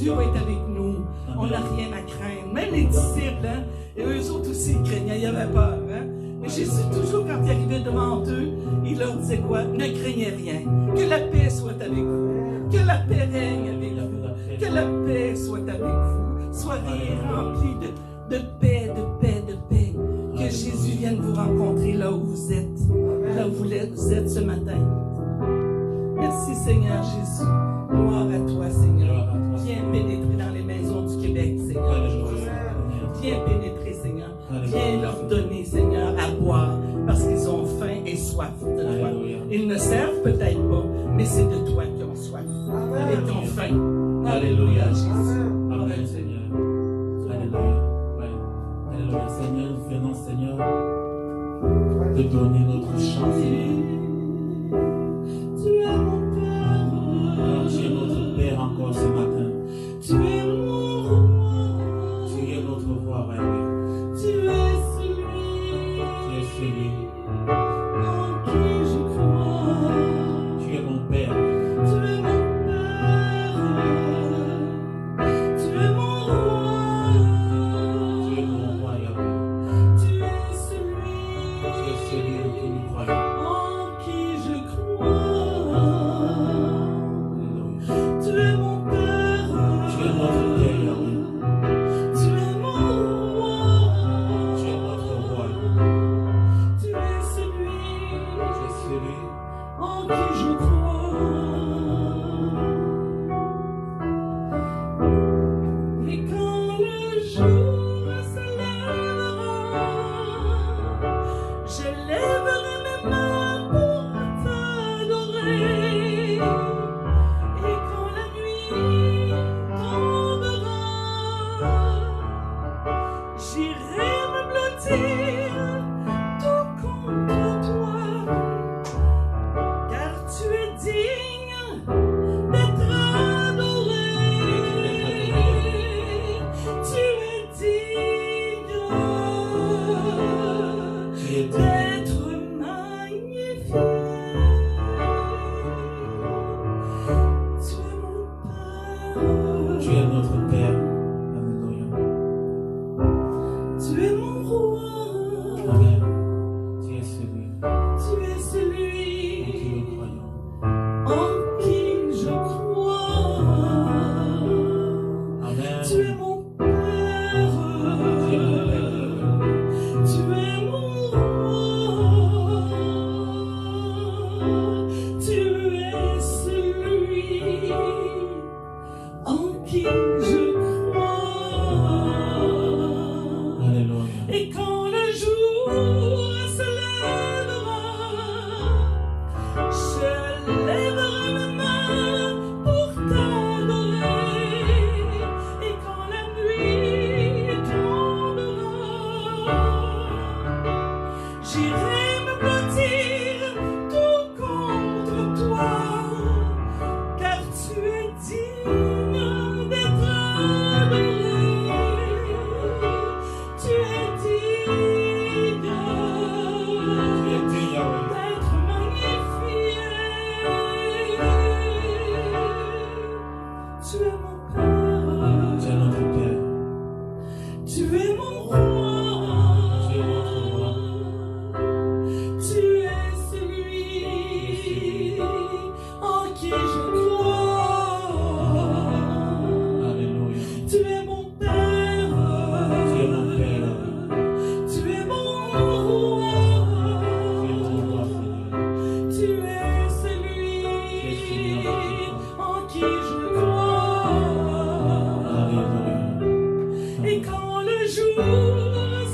Dieu va être avec nous. On n'a rien à craindre. Même les disciples, hein, et eux autres aussi ils craignaient, ils avaient peur. Hein. Mais Jésus, toujours quand il arrivait devant eux, il leur disait quoi? Ne craignez rien. Que la paix soit avec vous. Que la paix règne avec vous. Que la paix soit avec vous. Soyez remplis de paix, de paix, de paix. Que Jésus vienne vous rencontrer là où vous êtes. Là où vous êtes ce matin. Merci Seigneur Jésus. Gloire à toi Seigneur. Viens pénétrer dans les maisons du Québec Seigneur. Viens pénétrer Seigneur. Viens leur donner Seigneur à boire parce qu'ils ont faim et soif de toi. Ils ne servent peut-être pas, mais c'est de toi qu'ils ont soif et qu'ils ont faim. Alléluia Jésus. Amen Seigneur. Alléluia. Alléluia Seigneur, nous venons Seigneur de donner notre chance Seigneur. Tu es mon Père. Tu es notre Père encore ce matin. Tu es mon roi. Tu es notre roi, Yahweh. Tu es celui. Tu es celui En qui je crois. Tu es mon Père. Tu es mon Père. Tu es mon roi. Tu es mon roi, Yahweh. Tu es celui. Tu es celui en qui nous croyons. En qui je crois. Alléluia. Tu es mon Père. Tu es notre Père, Yahweh. Tu es mon roi. Tu es notre roi. Tu es celui. Tu es celui En qui je crois. Et quand le jour se lèvera, je lèverai mes mains pour t'adorer. Et quand la nuit tombera, j'irai me blottir tout contre toi. Car tu es digne d'être adoré. Tu es digne d'être magnifié. Tu es mon Père. Tu es notre Père. Alléluia. Tu es mon roi. Amen. Tu es celui Tu es en qui celui nous croyons. en qui je crois. Amen. Tu es mon Père. Tu es mon Père. Tu es mon roi. Tu es celui en qui je crois. Alléluia. Et quand le jour se lèvera, je lèverai mes mains pour t'adorer. Et quand la nuit tombera, j'irai me blottir tout contre toi. Car tu es digne d'être adoré. Tu es digne Tu es digne, Yahweh. d'être magnifié. Tu es mon Père. Tu es notre Père. Tu es mon roi. Tu es notre roi. Tu es celui en qui je crois. Alléluia. Tu es mon Père. Tu es mon Père, Yahweh. Tu es mon roi. Tu es mon roi, Seigneur. Tu es celui en qui je crois. Alléluia. Et quand le jour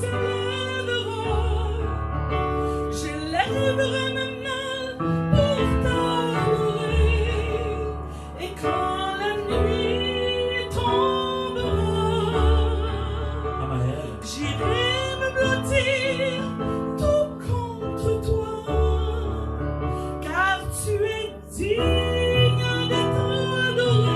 se lèvera, je lèverai mes mains pour t'adorer. Et quand la nuit tombera, Amen. j'irai me blottir tout contre toi. Car tu es digne d'être adoré.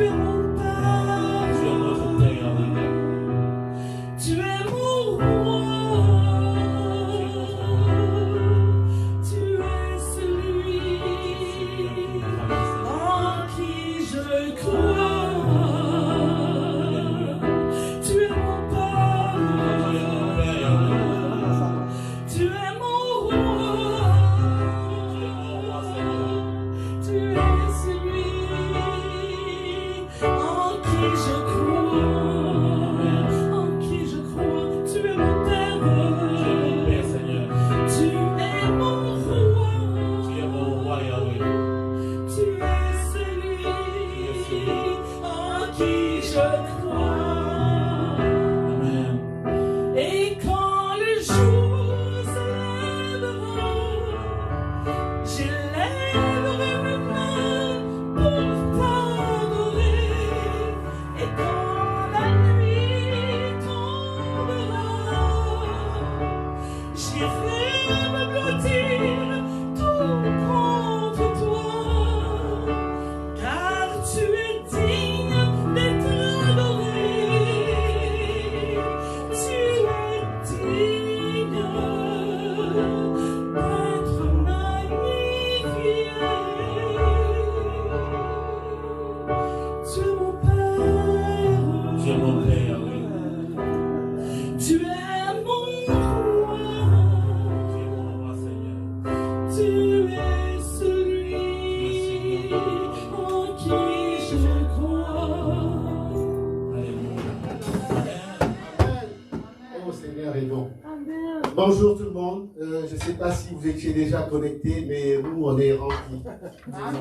Tu es mon Père. Tu es notre Père. Tu es mon roi. Tu es celui en qui je crois. Tu es mon Père. Tu es mon roi. Tu es celui en qui je crois. En qui je crois. Tu es mon Père. Père Seigneur. Tu es mon roi. Tu es mon roi Yahweh. Tu es celui en qui je crois. Amen. Et quand le jour se lèvera, j'élèverai mes mains pour t'adorer. Et quand la nuit tombera, j'irai me blottir tout contre toi, car tu es digne d'être adoré. Tu es digne d'être magnifié. Tu es mon Père. Tu es mon Père Yahweh. Tu es mon roi. Tu es mon roi Seigneur. Tu es celui en qui je crois. Alléluia. Oh Seigneur est bon. Bonjour tout le monde. Je ne sais pas si vous étiez déjà connectés, mais nous on est remplis.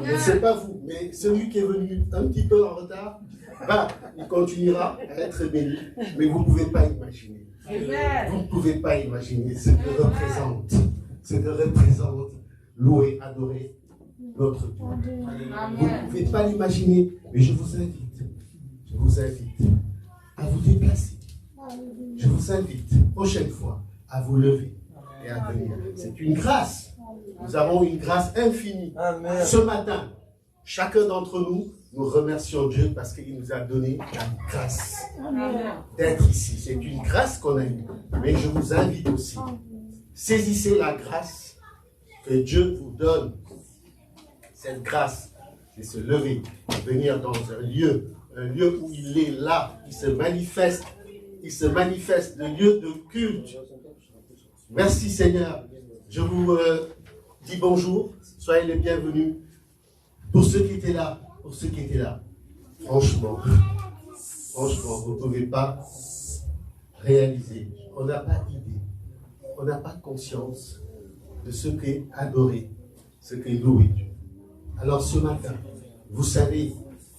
Je ne sais pas vous, mais celui qui est venu un petit peu en retard, il continuera à être béni, mais vous ne pouvez pas imaginer. Vous ne pouvez pas imaginer ce que représente louer, adorer notre Dieu. Vous ne pouvez pas l'imaginer, mais je vous invite à vous déplacer. Je vous invite, prochaine fois, à vous lever et à venir. C'est une grâce. Nous avons une grâce infinie. Amen. Ce matin, chacun d'entre nous, nous remercions Dieu parce qu'il nous a donné la grâce d'être ici. C'est une grâce qu'on a eue. Mais je vous invite aussi, saisissez la grâce que Dieu vous donne. Cette grâce, c'est se lever, venir dans un lieu où il est là, il se manifeste, le lieu de culte. Merci Seigneur. Je vous dis bonjour, soyez les bienvenus. Pour ceux qui étaient là, franchement, vous ne pouvez pas réaliser. On n'a pas idée, on n'a pas conscience de ce qu'est adorer, ce qu'est louer Dieu. Alors ce matin, vous savez,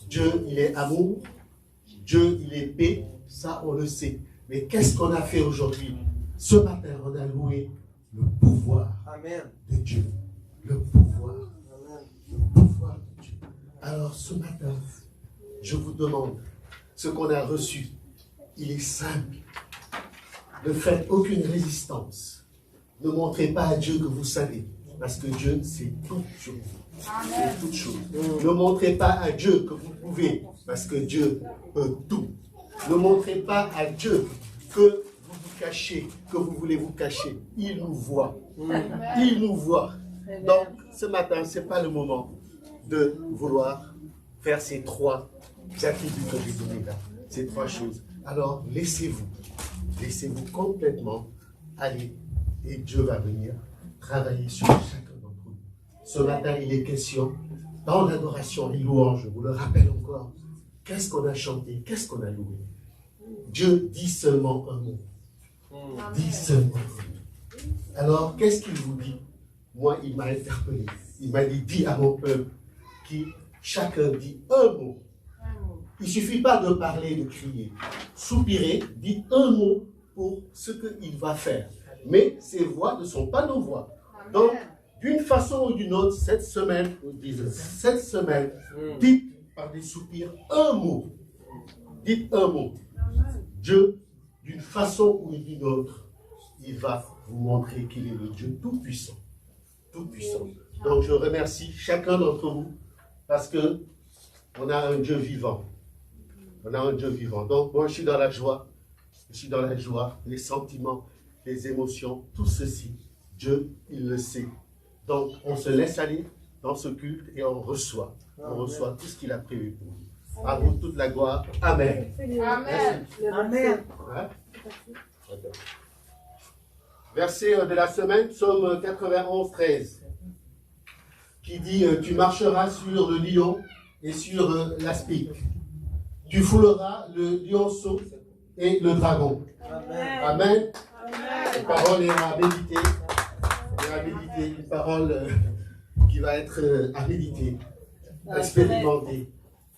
Dieu il est amour, Dieu il est paix, ça on le sait. Mais qu'est-ce qu'on a fait aujourd'hui? Ce matin, on a loué le pouvoir de Dieu. Le pouvoir. Le pouvoir de Dieu. Alors ce matin, je vous demande, ce qu'on a reçu, il est simple. Ne faites aucune résistance. Ne montrez pas à Dieu que vous savez, parce que Dieu, c'est toute chose. C'est toute chose. Ne montrez pas à Dieu que vous pouvez, parce que Dieu peut tout. Ne montrez pas à Dieu que vous vous cachez, que vous voulez vous cacher. Il nous voit. Il nous voit. Donc, ce matin, ce n'est pas le moment de vouloir faire ces trois attributs que j'ai donnés là. Ces trois choses. Alors, laissez-vous complètement aller et Dieu va venir travailler sur chacun d'entre nous. Ce matin, il est question, dans l'adoration et louange, je vous le rappelle encore, qu'est-ce qu'on a chanté, qu'est-ce qu'on a loué? Dieu dit seulement un mot. Dit seulement un mot. Alors, qu'est-ce qu'il vous dit? Moi, il m'a interpellé. Il m'a dit, dis à mon peuple, qui chacun dit un mot. Il ne suffit pas de parler, de crier. Soupirez, dites un mot pour ce qu'il va faire. Mais ces voix ne sont pas nos voix. Donc, d'une façon ou d'une autre, cette semaine, dites par des soupirs un mot. Dites un mot. Dieu, d'une façon ou d'une autre, il va vous montrer qu'il est le Dieu tout-puissant. Tout-puissant. Donc, je remercie chacun d'entre vous parce que On a un Dieu vivant. On a un Dieu vivant. Donc, moi, je suis dans la joie. Je suis dans la joie, les sentiments, les émotions, tout ceci. Dieu, il le sait. Donc, on se laisse aller dans ce culte et on reçoit. On reçoit tout ce qu'il a prévu pour nous. À vous toute la gloire. Amen. Amen. Amen. Hein? Verset de la semaine, Psaume 91, 13, qui dit « Tu marcheras sur le lion et sur l'aspic. Tu fouleras le lionceau et le dragon. » Amen. Une parole est à méditer. Une parole qui va être à méditer, à expérimenter.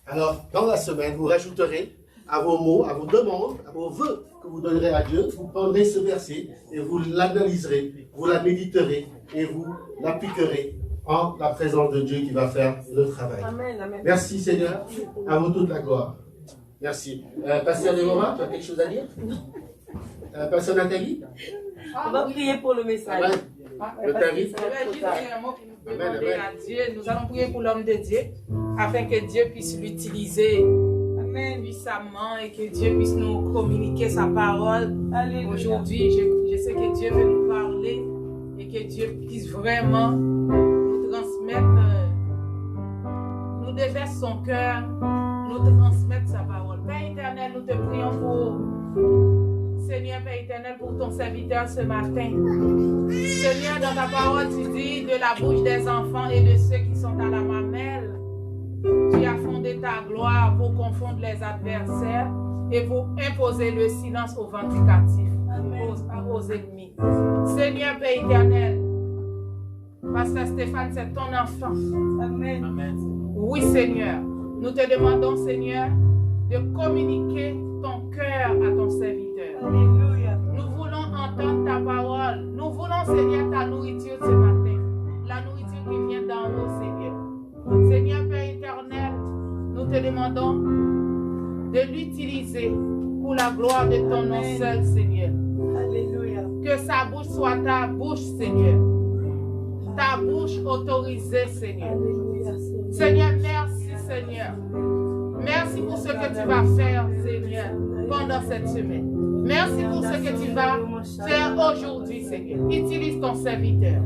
Alors, dans la semaine, vous rajouterez à vos mots, à vos demandes, à vos vœux que vous donnerez à Dieu, vous prendrez ce verset et vous l'analyserez, vous la méditerez et vous l'appliquerez en la présence de Dieu qui va faire le travail. Amen, amen. Merci Seigneur, à vous toute la gloire. Merci. Pasteur Déborah, tu as quelque chose à dire? Pasteur Nathalie? On va prier pour le message. Amen. Le tarif. Je vais juste dire un mot pour nous demander à Dieu. Nous allons prier pour l'homme de Dieu afin que Dieu puisse l'utiliser puissamment et que Dieu puisse nous communiquer sa parole. Aujourd'hui, je sais que Dieu veut nous parler et que Dieu puisse vraiment nous transmettre, nous déverse son cœur, nous transmettre sa parole. Père éternel, nous te prions pour Seigneur Père éternel, pour ton serviteur ce matin. Seigneur, dans ta parole, tu dis de la bouche des enfants et de ceux qui sont à la mamelle, tu as fondé ta gloire pour confondre les adversaires et pour imposer le silence aux vindicatifs, aux ennemis. Seigneur Père éternel, Pasteur Stéphane, c'est ton enfant. Amen. Amen. Oui, Seigneur. Nous te demandons, Seigneur, de communiquer ton cœur à ton serviteur. Alléluia. Nous voulons entendre ta parole. Nous voulons, Seigneur, ta nourriture ce matin. La nourriture qui vient d'en haut, Seigneur. Seigneur Père éternel, nous te demandons de l'utiliser pour la gloire de ton nom seul, Seigneur. Alléluia. Que sa bouche soit ta bouche, Seigneur. Ta bouche autorisée, Seigneur. Alléluia. Seigneur, merci, Seigneur. Merci pour ce que tu vas faire, Seigneur, pendant cette semaine. Merci pour ce que tu vas faire aujourd'hui, Seigneur. Utilise ton serviteur.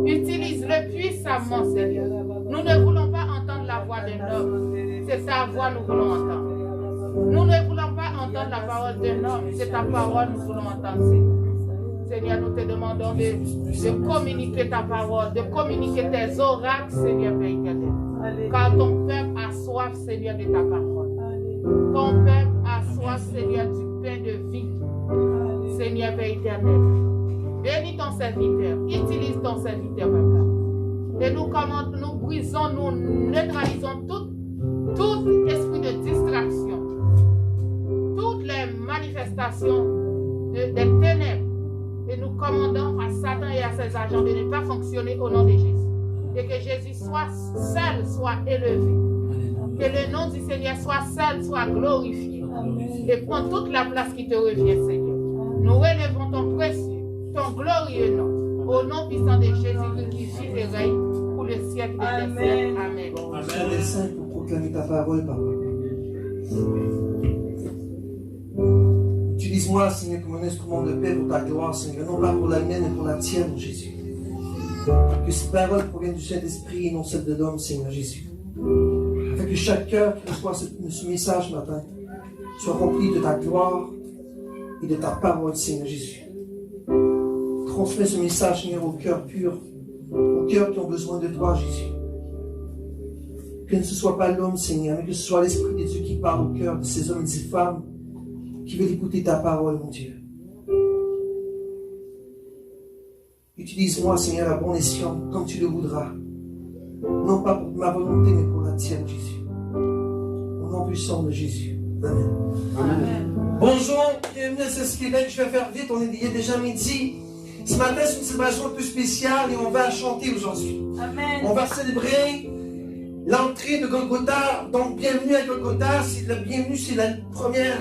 Utilise-le puissamment, Seigneur. Nous ne voulons pas entendre la voix d'un homme. C'est ta voix que nous voulons entendre. Nous ne voulons pas entendre la parole d'un homme. C'est ta parole que nous voulons entendre, Seigneur. Seigneur, nous te demandons de communiquer ta parole, de communiquer tes oracles, Seigneur Père éternel. Car ton peuple a soif, Seigneur, de ta parole. Ton peuple a soif, Seigneur, du pain de vie. Seigneur Père éternel. Bénis ton serviteur. Utilise ton serviteur, Papa. Et nous brisons, nous neutralisons tout esprit de distraction. Toutes les manifestations des ténèbres. Et nous commandons à Satan et à ses agents de ne pas fonctionner au nom de Jésus. Et que Jésus seul soit élevé. Que le nom du Seigneur seul soit glorifié. Et prends toute la place qui te revient, Seigneur. Nous relevons ton précieux, ton glorieux nom. Au nom puissant de Jésus qui vit et règne pour le siècle des siècles. Amen. Amen. Les saints pour proclamer ta parole, Papa. Utilise-moi, Seigneur, comme un instrument de paix pour ta gloire, Seigneur, non pas pour la mienne, mais pour la tienne, Jésus. Que cette parole provienne du Saint-Esprit et non celle de l'homme, Seigneur Jésus. Afin que chaque cœur qui reçoit ce message matin soit rempli de ta gloire et de ta parole, Seigneur Jésus. Transmets ce message, Seigneur, au cœur pur, aux cœurs qui ont besoin de toi, Jésus. Que ce ne soit pas l'homme, Seigneur, mais que ce soit l'Esprit de Dieu qui parle au cœur de ces hommes et de ces femmes qui veulent écouter ta parole, mon Dieu. Utilise-moi, Seigneur, à bon escient, comme tu le voudras. Non pas pour ma volonté, mais pour la tienne, Jésus. Au nom puissant de Jésus. Amen. Amen. Bonjour, bienvenue à ce Québec. Je vais faire vite, il est déjà midi. Ce matin, c'est une célébration un peu spéciale et on va chanter aujourd'hui. Amen. On va célébrer l'entrée de Golgotha. Donc, bienvenue à Golgotha. Bienvenue, c'est la première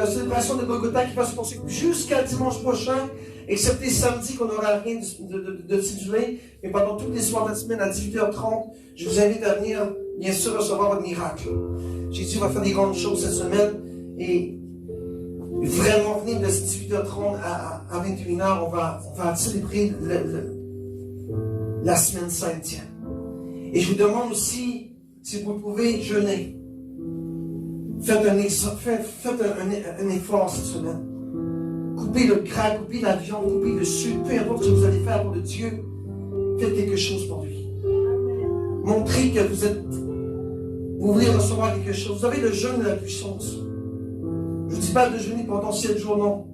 célébration de Golgotha qui va se poursuivre jusqu'à dimanche prochain, excepté samedi qu'on n'aura rien de titulé. Mais pendant tous les soirs de la semaine à 18h30, je vous invite à venir bien sûr, recevoir votre miracle. Jésus va faire des grandes choses cette semaine et vraiment venir de 18h30 à 21h, on va célébrer la semaine sainte. Et je vous demande aussi, si vous pouvez jeûner, faites un effort cette semaine. Coupez le gras, coupez la viande, coupez le sucre, peu importe ce que vous allez faire pour le Dieu, faites quelque chose pour lui. Montrez que vous voulez recevoir quelque chose. Vous avez le jeûne de la puissance. Je ne dis pas de jeûner pendant 7 jours, non.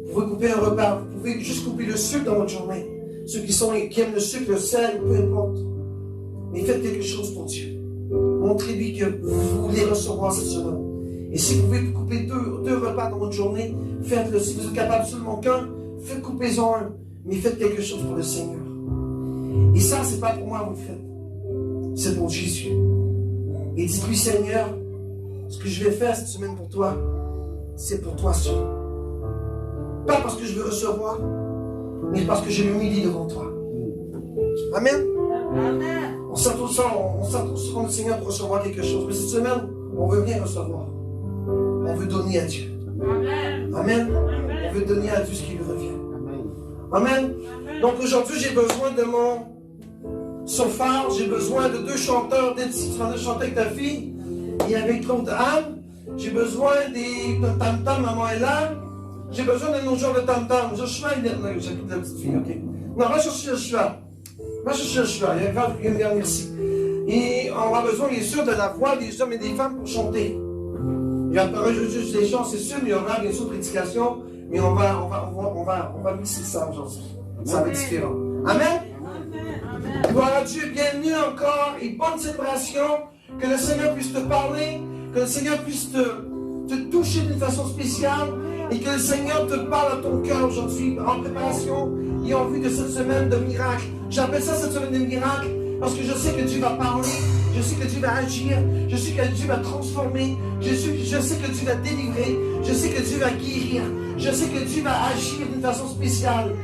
Vous pouvez couper un repas, vous pouvez juste couper le sucre dans votre journée. Ceux qui aiment le sucre, le sel, peu importe. Mais faites quelque chose pour Dieu. Montrez-lui que vous voulez recevoir cette semaine. Et si vous pouvez couper deux repas dans votre journée, faites-le. Si vous êtes capable seulement qu'un, coupez-en un. Mais faites quelque chose pour le Seigneur. Et ça, c'est pas pour moi, vous le faites. C'est pour Jésus. Et dites-lui, Seigneur, ce que je vais faire cette semaine pour toi, c'est pour toi seul. Pas parce que je veux recevoir, mais parce que je m'humilie devant toi. Amen. Amen. On s'attend souvent le Seigneur pour recevoir quelque chose. Mais cette semaine, on veut bien recevoir. On veut donner à Dieu. Amen. Amen. On veut donner à Dieu ce qui lui revient. Amen. Donc aujourd'hui, j'ai besoin de mon chauffard, j'ai besoin de 2 chanteurs. Si tu vas chanter avec ta fille, et avec l'autre Anne, j'ai besoin de tam-tam, maman est là. J'ai besoin d'un autre genre de tam-tam. Joshua, j'écoute la petite fille, ok? Non, va chercher Joshua. Va chercher Joshua, il va merci. Et on a besoin, bien sûr, de la voix des hommes et des femmes pour chanter. Il y aura juste des chants, c'est sûr, mais il y aura bien sûr prédication, mais on va mixer ça aujourd'hui. Ça va être différent. Amen? Gloire à Dieu, bienvenue encore et bonne célébration. Que le Seigneur puisse te parler, que le Seigneur puisse te toucher d'une façon spéciale et que le Seigneur te parle à ton cœur aujourd'hui en préparation et en vue de cette semaine de miracle. J'appelle ça cette semaine de miracle parce que je sais que Dieu va parler, je sais que Dieu va agir, je sais que Dieu va transformer, je sais que Dieu va délivrer, je sais que Dieu va guérir, je sais que Dieu va agir d'une façon spéciale.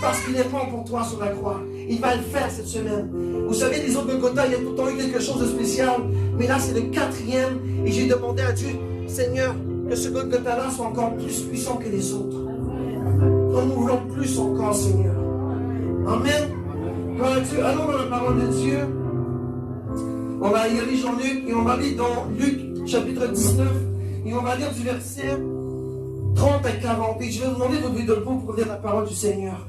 Parce qu'il est mort pour toi sur la croix. Il va le faire cette semaine. Vous savez, les autres Golgotha, il y a tout le temps eu quelque chose de spécial. Mais là, c'est le 4e. Et j'ai demandé à Dieu, Seigneur, que ce Golgotha-là soit encore plus puissant que les autres. Renouvelons plus encore, Seigneur. Amen. Gloire à Dieu. Allons dans la parole de Dieu. On va y aller Jean-Luc et on va aller dans Luc chapitre 19. Et on va lire du verset 30 à 40. Et je vais vous demander de vous lever debout pour lire la parole du Seigneur.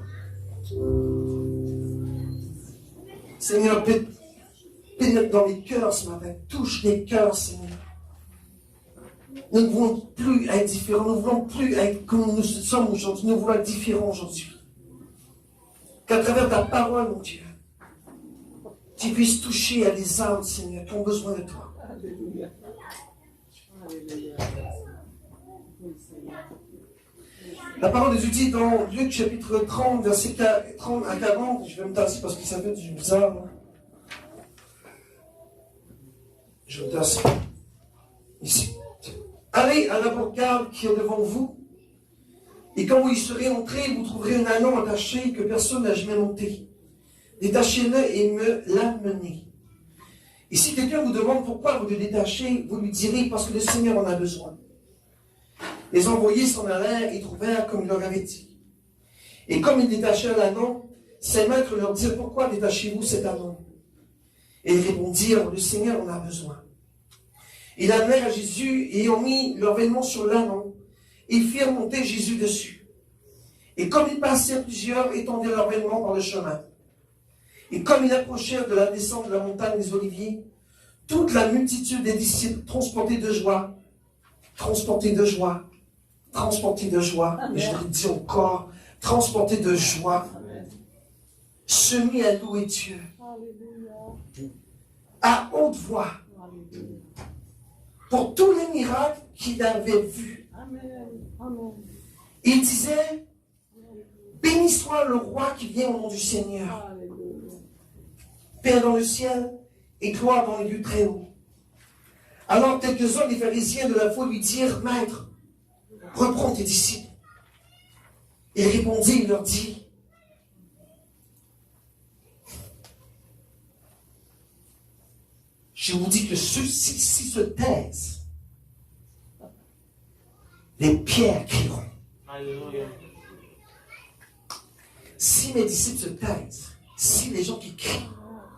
Seigneur, pénètre dans les cœurs ce matin. Touche les cœurs, Seigneur. Nous ne voulons plus être différents. Nous ne voulons plus être comme nous sommes aujourd'hui. Nous voulons être différents aujourd'hui. Qu'à travers ta parole, mon Dieu, tu puisses toucher à des âmes, Seigneur, qui ont besoin de toi. Alléluia. Alléluia. La parole de Dieu dit dans Luc chapitre 30, verset 30 à 40, je vais me tasser parce que ça fait du bizarre. Là. Je me tasse ici. Allez à la bourgade qui est devant vous, et quand vous y serez entrés, vous trouverez un anneau attaché que personne n'a jamais monté. Détachez-le et me l'amenez. Et si quelqu'un vous demande pourquoi vous le détachez, vous lui direz parce que le Seigneur en a besoin. Les envoyés s'en allèrent et trouvèrent comme il leur avait dit. Et comme ils détachèrent l'anneau, ses maîtres leur dirent, pourquoi détachez-vous cet anneau? Et ils répondirent, le Seigneur en a besoin. Ils l'amenèrent à Jésus et ont mis leur vêtement sur l'anneau. Ils firent monter Jésus dessus. Et comme ils passèrent, plusieurs étendirent leurs vêtements par le chemin. Et comme ils approchèrent de la descente de la montagne des Oliviers, toute la multitude des disciples, transportés de joie, et je le dis encore, transportés de joie, se mit à louer Dieu à haute voix pour tous les miracles qu'il avait vus. Il disait, béni soit le roi qui vient au nom du Seigneur. Paix dans le ciel et gloire dans les lieux très hauts. Alors quelques-uns des pharisiens de la foule lui dirent, Maître, reprends tes disciples. Il répondit, il leur dit, je vous dis que ceux-ci se taisent, les pierres crieront. Alléluia. Si mes disciples se taisent, si les gens qui crient,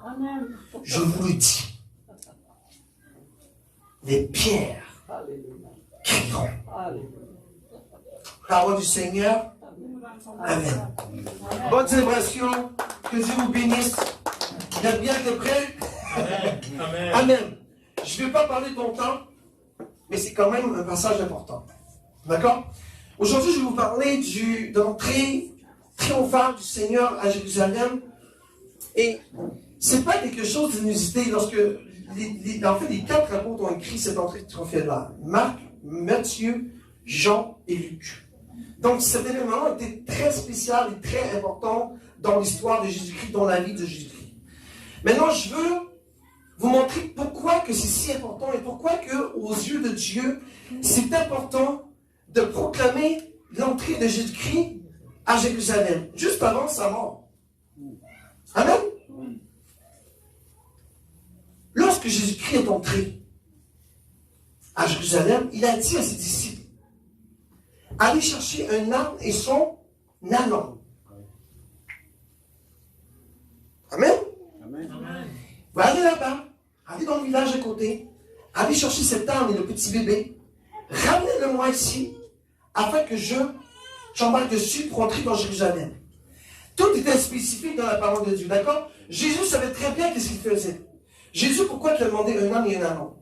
Amen. je vous le dis, les pierres crieront. Parole du Seigneur. Amen. Bonne célébration. Que Dieu vous bénisse. Il a bien été prêt. Amen. Amen. Amen. Je ne vais pas parler longtemps, mais c'est quand même un passage important. D'accord? Aujourd'hui, je vais vous parler de l'entrée triomphale du Seigneur à Jérusalem. Et ce n'est pas quelque chose d'inusité lorsque les 4 apôtres ont écrit cette entrée triomphale-là. Marc, Matthieu, Jean et Luc. Donc cet événement était très spécial et très important dans l'histoire de Jésus-Christ, dans la vie de Jésus-Christ. Maintenant, je veux vous montrer pourquoi que c'est si important et pourquoi que, aux yeux de Dieu, c'est important de proclamer l'entrée de Jésus-Christ à Jérusalem, juste avant sa mort. Amen. Lorsque Jésus-Christ est entré à Jérusalem, il a dit à ses disciples, allez chercher un âne et son ânon. Amen. Vous allez là-bas, allez dans le village à côté, allez chercher cet âne et le petit bébé, ramenez-le-moi ici, afin que j'embarque dessus pour entrer dans Jérusalem. Tout était spécifique dans la parole de Dieu, d'accord? Jésus savait très bien qu'est-ce qu'il faisait. Jésus, pourquoi il a demandé un âne et un ânon?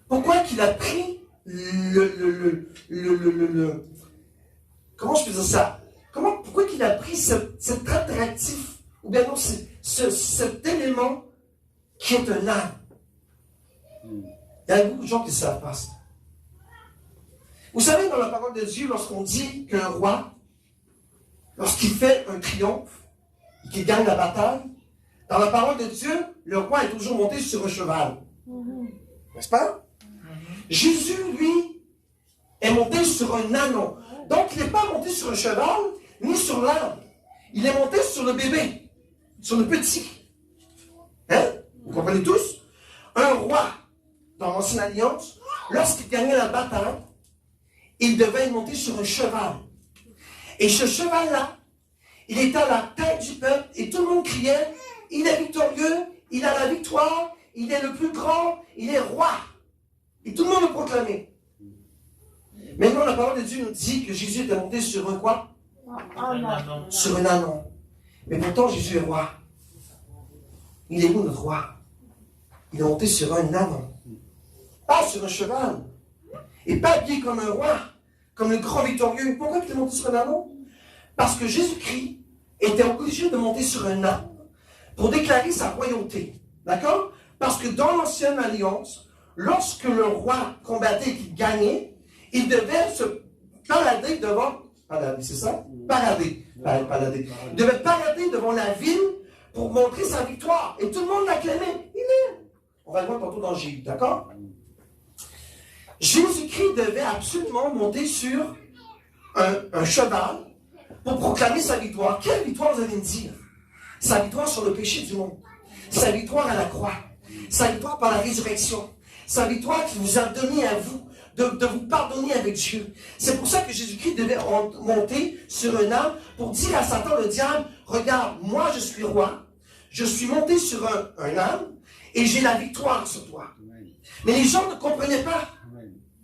Pourquoi qu'il a pris comment je peux dire ça? Pourquoi qu'il a pris cet attractif, ou bien non, cet élément qui est un âne? Il y a beaucoup de gens qui ne savent pas ça. Vous savez, dans la parole de Dieu, lorsqu'on dit qu'un roi, lorsqu'il fait un triomphe, et qu'il gagne la bataille, dans la parole de Dieu, le roi est toujours monté sur un cheval. N'est-ce pas? Jésus, lui, est monté sur un ânon. Donc, il n'est pas monté sur un cheval, ni sur l'âne. Il est monté sur le bébé, sur le petit. Hein? Vous comprenez tous? Un roi, dans l'Ancienne Alliance, lorsqu'il gagnait la bataille, il devait monter sur un cheval. Et ce cheval-là, il était à la tête du peuple, et tout le monde criait, il est victorieux, il a la victoire, il est le plus grand, il est roi. Et tout le monde le proclamait. Maintenant, la parole de Dieu nous dit que Jésus était monté sur un quoi? Sur un ânon. Mais pourtant, Jésus est roi. Il est où notre roi? Il est monté sur un ânon. Pas sur un cheval. Et pas habillé comme un roi, comme le grand victorieux. Pourquoi il est monté sur un ânon? Parce que Jésus-Christ était obligé de monter sur un âne pour déclarer sa royauté. D'accord? Parce que dans l'Ancienne Alliance, lorsque le roi combattait et qu'il gagnait, il devait se parader devant... Parader, c'est ça? Parader. Il devait parader devant la ville pour montrer sa victoire. Et tout le monde l'acclamait. Il est. On va le voir tantôt dans Jésus, d'accord? Jésus-Christ devait absolument monter sur un cheval pour proclamer sa victoire. Quelle victoire vous allez me dire? Sa victoire sur le péché du monde. Sa victoire à la croix. Sa victoire par la résurrection. Sa victoire qui vous a donné à vous de vous pardonner avec Dieu. C'est pour ça que Jésus-Christ devait monter sur un âne pour dire à Satan, le diable, regarde, moi je suis roi, je suis monté sur un âne et j'ai la victoire sur toi. Mais les gens ne comprenaient pas.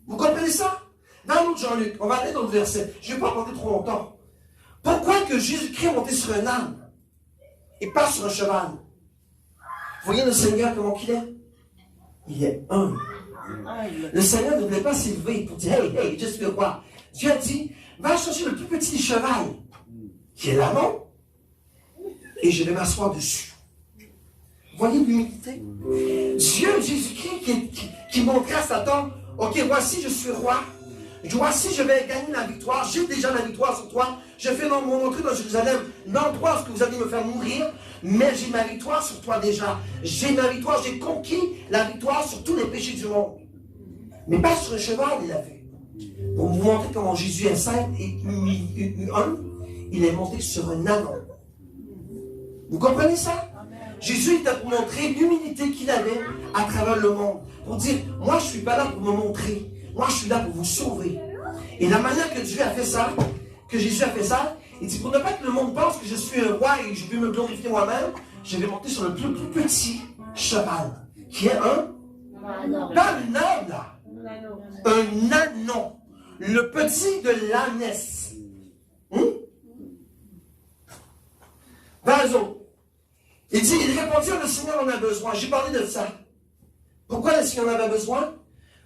Vous comprenez ça? Dans l'autre Jean-Luc, on va aller dans le verset. Je ne vais pas parler trop longtemps. Pourquoi que Jésus-Christ est monté sur un âne et pas sur un cheval? Vous voyez le Seigneur comment il est? Il est humble. Le Seigneur ne voulait pas s'élever pour dire, hey, je suis roi. Dieu a dit, va chercher le plus petit cheval, qui est l'ânon, et je vais m'asseoir dessus. Vous voyez l'humilité? Dieu, Jésus-Christ, qui montrait à Satan, ok, voici, je suis roi. Voici, je vais gagner la victoire. J'ai déjà la victoire sur toi. Je fais mon entrée dans Jérusalem, l'endroit où vous allez me faire mourir, mais j'ai ma victoire sur toi déjà. J'ai ma victoire, j'ai conquis la victoire sur tous les péchés du monde. Mais pas sur un cheval, il l'a fait. Pour vous montrer comment Jésus est saint et humble, il est monté sur un ânon. Vous comprenez ça? Jésus était pour montrer l'humilité qu'il avait à travers le monde. Pour dire, moi je ne suis pas là pour me montrer. Moi je suis là pour vous sauver. Et la manière que Dieu a fait ça, que Jésus a fait ça, il dit, pour ne pas que le monde pense que je suis un roi et que je vais me glorifier moi-même, je vais monter sur le plus petit cheval, qui est un... Pas un âne, là. Un ânon. Le petit de l'ânesse. Vas-y. Il dit, il répondit, le Seigneur en a besoin. J'ai parlé de ça. Pourquoi le Seigneur en avait besoin?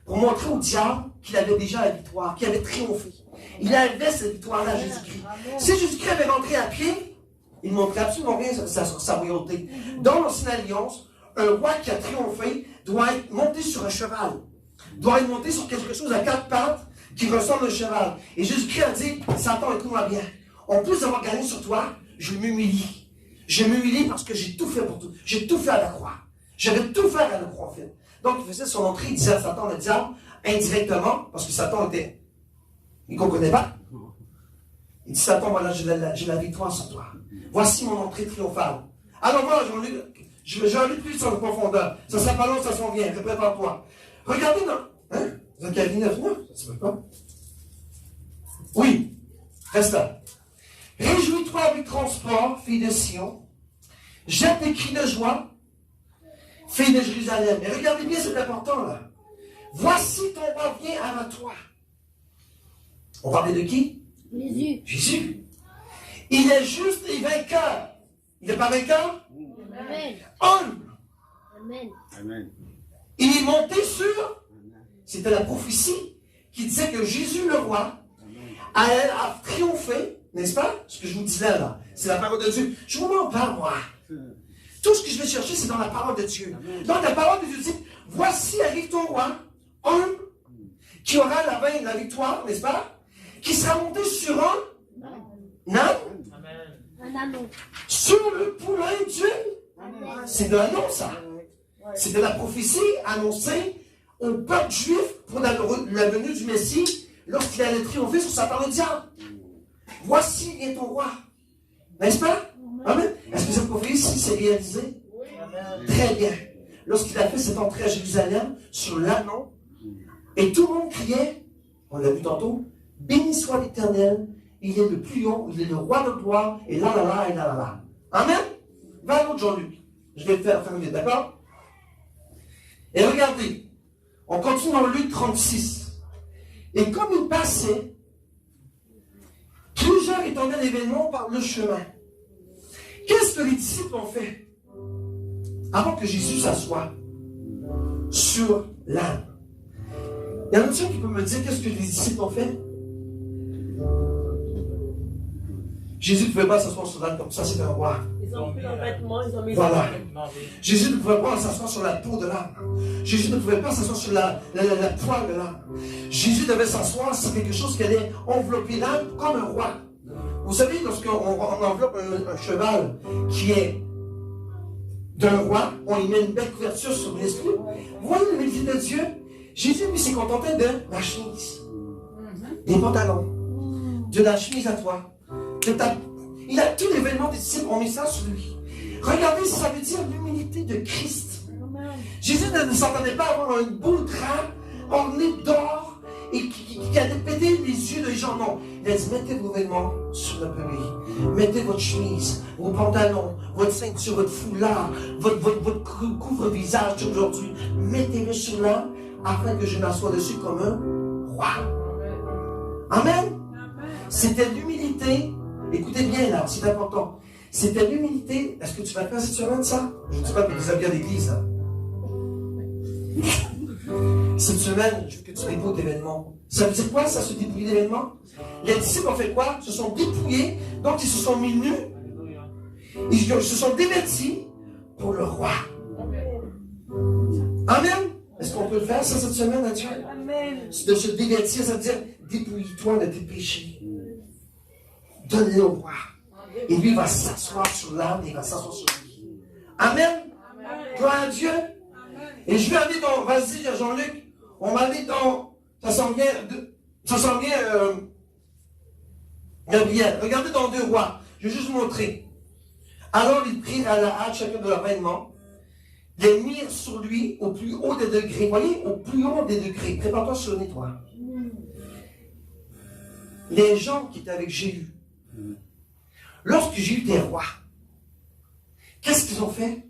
Pour montrer au diable qu'il avait déjà la victoire, qu'il avait triomphé. Il avait cette victoire-là à Jésus-Christ. Si Jésus-Christ avait rentré à pied, il ne montrait absolument rien sur sa royauté. Dans l'Ancienne Alliance, un roi qui a triomphé doit être monté sur un cheval. Doit être monté sur quelque chose à 4 pattes qui ressemble à un cheval. Et Jésus-Christ a dit, Satan, écoute-moi bien. En plus d'avoir gagné sur toi, je m'humilie. Je m'humilie parce que j'ai tout fait pour tout. J'ai tout fait à la croix. J'avais tout fait à la croix, en fait. Donc, il faisait son entrée, il disait à Satan, le diable, indirectement, parce que Satan était... Il ne comprenait pas. Il dit, Satan, voilà, j'ai la victoire sur toi. Voici mon entrée triomphale. Alors voilà, je vais lu plus sur la profondeur. Ça sera pas long, ça s'en vient. Prépare-toi. Regardez dans... Hein? Zacharie 9, ça se peut pas. Oui. Reste là. Réjouis-toi avec transport, fille de Sion. Jette des cris de joie, fille de Jérusalem. Et regardez bien, c'est important là. Voici ton roi vient avant toi. On parlait de qui? Jésus. Jésus. Il est juste et vainqueur. Il n'est pas vainqueur? Amen. Humble. Amen. Amen. Il est monté sur... C'était la prophétie qui disait que Jésus le roi a triomphé, n'est-ce pas? Ce que je vous disais là, c'est la parole de Dieu. Je ne vous mens pas, moi. Tout ce que je vais chercher, c'est dans la parole de Dieu. Donc la parole de Dieu dit, voici arrive ton roi, humble, qui aura la victoire, n'est-ce pas? Qui sera monté sur un âne, sur le poulain Dieu. C'est de l'annonce, ça. C'était la prophétie annoncée au peuple juif pour la venue du Messie lorsqu'il allait triompher sur Satan le diable. Voici vient ton roi. N'est-ce pas? Amen. Est-ce que cette prophétie s'est réalisée? Oui. Très bien. Lorsqu'il a fait cette entrée à Jérusalem sur l'ânon, et tout le monde criait, on l'a vu tantôt, béni soit l'Éternel, il est le plus haut, il est le roi de gloire, et là, là, là, et là, là, là. Amen. Va à l'autre Jean-Luc. Je vais le faire vite, d'accord? Et regardez, on continue dans Luc 36. Et comme il passait, plusieurs étendait l'événement par le chemin. Qu'est-ce que les disciples ont fait avant que Jésus s'assoie sur l'âne? Il y a un autre qui peut me dire qu'est-ce que les disciples ont fait? Jésus ne pouvait pas s'asseoir sur l'âne comme ça, c'est un roi. Ils ont pris leurs vêtements, ils ont mis Voilà. Jésus ne pouvait pas s'asseoir sur la peau de l'âne. Jésus ne pouvait pas s'asseoir sur la poire de l'âne. Jésus devait s'asseoir sur quelque chose qui allait envelopper l'âne comme un roi. Vous savez, lorsqu'on enveloppe un cheval qui est d'un roi, on lui met une belle couverture sur l'esprit. Vous voyez l'humilité de Dieu? Jésus, lui, s'est contenté de la chemise, des pantalons, de la chemise à toi. Il a tous les vêtements des disciples, on met ça sur lui. Regardez, ça veut dire l'humilité de Christ. Jésus ne s'entendait pas avoir un beau drap orné d'or et qui allait péter les yeux des gens. Non, il a dit, mettez vos vêtements sur le bébé. Mettez votre chemise, vos pantalons, votre ceinture, votre foulard, votre couvre-visage d'aujourd'hui. Mettez-le sur là afin que je m'assoie dessus comme un roi. Amen. C'était l'humilité. Écoutez bien là, c'est important. C'était l'humilité. Est-ce que tu vas faire cette semaine ça? Je ne dis pas que vous avez à l'église. Hein? Cette semaine, je veux que tu dépouilles d'événements. Ça veut dire quoi ça, se dépouiller d'événements? Les disciples ont fait quoi? Se sont dépouillés, donc ils se sont mis nus. Ils se sont dévêtis pour le roi. Amen. Est-ce qu'on peut le faire ça cette semaine à Dieu? Amen. De se dévêtir, ça veut dire dépouille-toi de tes péchés. Donne-le au roi. Et lui va s'asseoir sur l'âne et il va s'asseoir sur lui. Amen. Gloire à Dieu. Amen. Et je vais aller dans, vas-y Jean-Luc, on va aller dans, ça s'en vient, Gabriel. Regardez dans 2 rois. Je vais juste vous montrer. Alors ils prirent à la hâte chacun de leurs vêtements, les mirent sur lui au plus haut des degrés. Voyez, au plus haut des degrés. Prépare-toi sur le nez, toi. Les gens qui étaient avec Jéhu, lorsque Jéhu était roi, qu'est-ce qu'ils ont fait?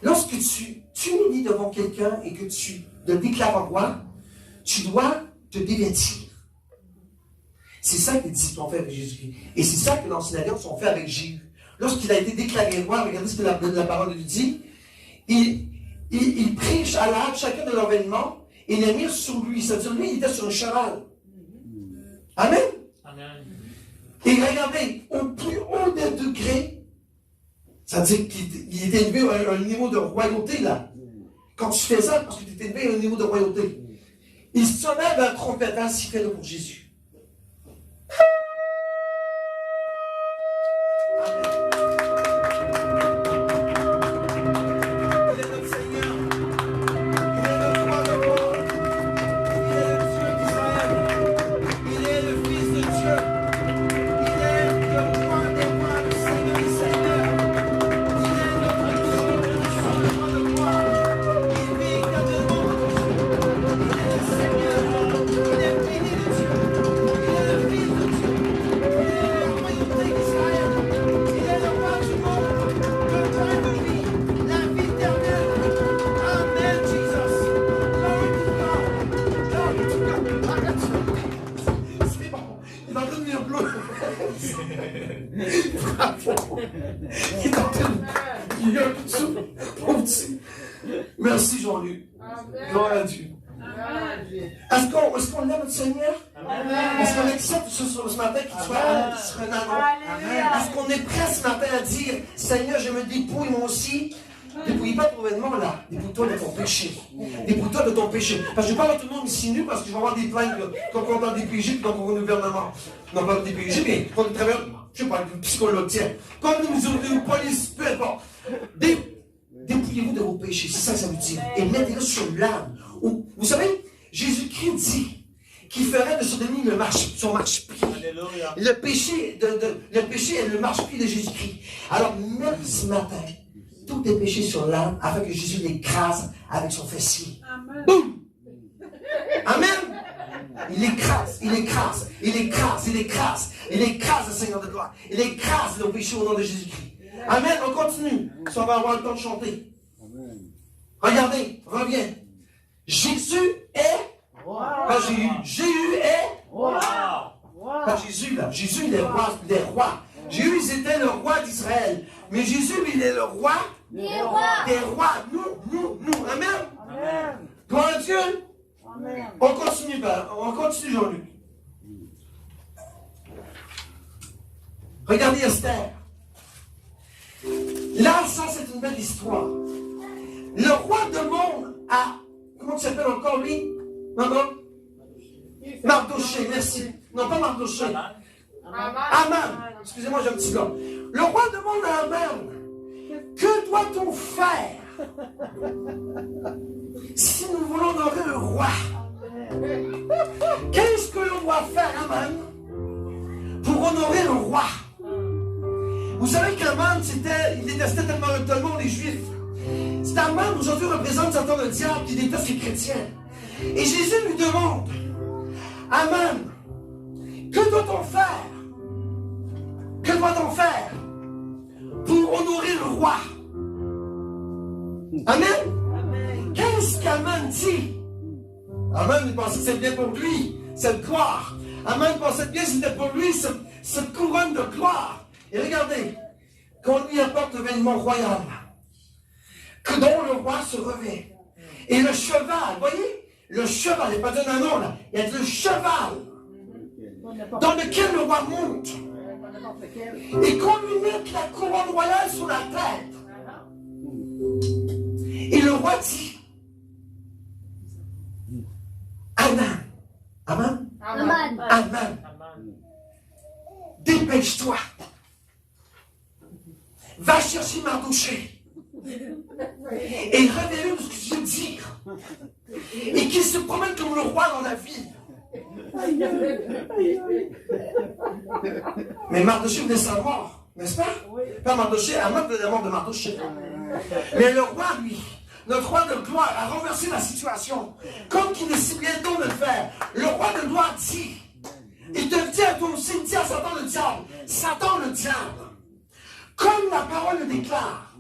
Lorsque tu t'unis devant quelqu'un et que tu le déclares roi, tu dois te dévêtir. C'est ça que les disciples ont fait avec Jésus-Christ. Et c'est ça que l'ancienne alliance ont fait avec Jéhu. Lorsqu'il a été déclaré roi, regardez ce que la parole lui dit, il prit à la hâte chacun de leurs vêtements et les mirent sur lui. C'est-à-dire, lui, il était sur un cheval. Amen. Amen. Et regardez, au plus haut des degrés, c'est-à-dire qu'il était élevé à un niveau de royauté, là. Quand tu fais ça, parce que tu es élevé à un niveau de royauté, il sonnait d'un trompetteur si fait pour Jésus. Merci Jean-Luc. Gloire à Dieu. Est-ce qu'on aime notre Seigneur? Est-ce qu'on accepte ce matin qu'il soit Renan? Est-ce qu'on est prêt ce matin à dire, Seigneur, je me dépouille moi aussi? Dépouille pas ton vêtement là. Dépouille-toi de ton péché. Dépouille-toi de ton péché. Parce que je parle à tout le monde ici nu parce que je vais avoir des plaintes quand on parle des péchés et quand on va au gouvernement. Non pas des péchés, mais quand on travaille, je sais pas, le psychologue, tiens. Quand nous police, peu importe. Dépouillez-vous de vos péchés, c'est ça que ça veut dire. Et mettez-le sur l'âme. Vous savez, Jésus-Christ dit qu'il ferait de son ennemi son marche-pied. Le péché est le marche-pied de Jésus-Christ. Alors, même ce matin, tous tes péchés sur l'âme afin que Jésus l'écrase avec son fessier. Boum! Amen! Il écrase le Seigneur de gloire. Il écrase le péché au nom de Jésus-Christ. Amen, on continue. Ça, on va avoir le temps de chanter. Amen. Regardez, reviens. Jésus est pas Jéhu. Jéhu est pas Jésus là. Jésus, il est roi des rois. Jéhu, ils étaient le roi d'Israël. Mais Jésus, il est le roi des rois. Nous. Amen. Amen. Gloire à Dieu. Amen. On continue, Jean-Luc. Regardez Esther. Là, ça, c'est une belle histoire. Le roi demande à... Comment tu s'appelles encore, lui? Maman? Mardoché, merci. Non, pas Mardoché. Aman. Excusez-moi, j'ai un petit gars. Le roi demande à Aman, que doit-on faire si nous voulons honorer un roi? Qu'est-ce que l'on doit faire, Aman, pour honorer un roi? Vous savez qu'Aman, il détestait tellement les Juifs. Cet Aman, aujourd'hui, représente Satan le diable qui déteste les chrétiens. Et Jésus lui demande, Aman, que doit-on faire? Que doit-on faire pour honorer le roi? Amen. Qu'est-ce qu'Aman dit? Aman, il pensait que c'était bien pour lui, cette gloire. Aman pensait bien que c'était pour lui, cette couronne de gloire. Et regardez, qu'on lui apporte le vêtement royal, que dont le roi se revêt. Et le cheval, voyez, le cheval, il n'y a pas de nanon là, il y a le cheval dans lequel le roi monte. Et qu'on lui mette la couronne royale sur la tête. Et le roi dit, Aman, dépêche-toi. Va chercher Mardoché. Et révèle-lui ce que je veux dire. Et qu'il se promène comme le roi dans la ville. Mais Mardoché voulait savoir. N'est-ce pas? Pas Mardochée, un autre élément de Mardochée. Mais le roi, lui, notre roi de gloire, a renversé la situation. Comme qu'il est si bientôt de le faire. Le roi de gloire dit, il te dit à toi aussi, il dit à Satan le diable, Satan le diable, comme la parole le déclare,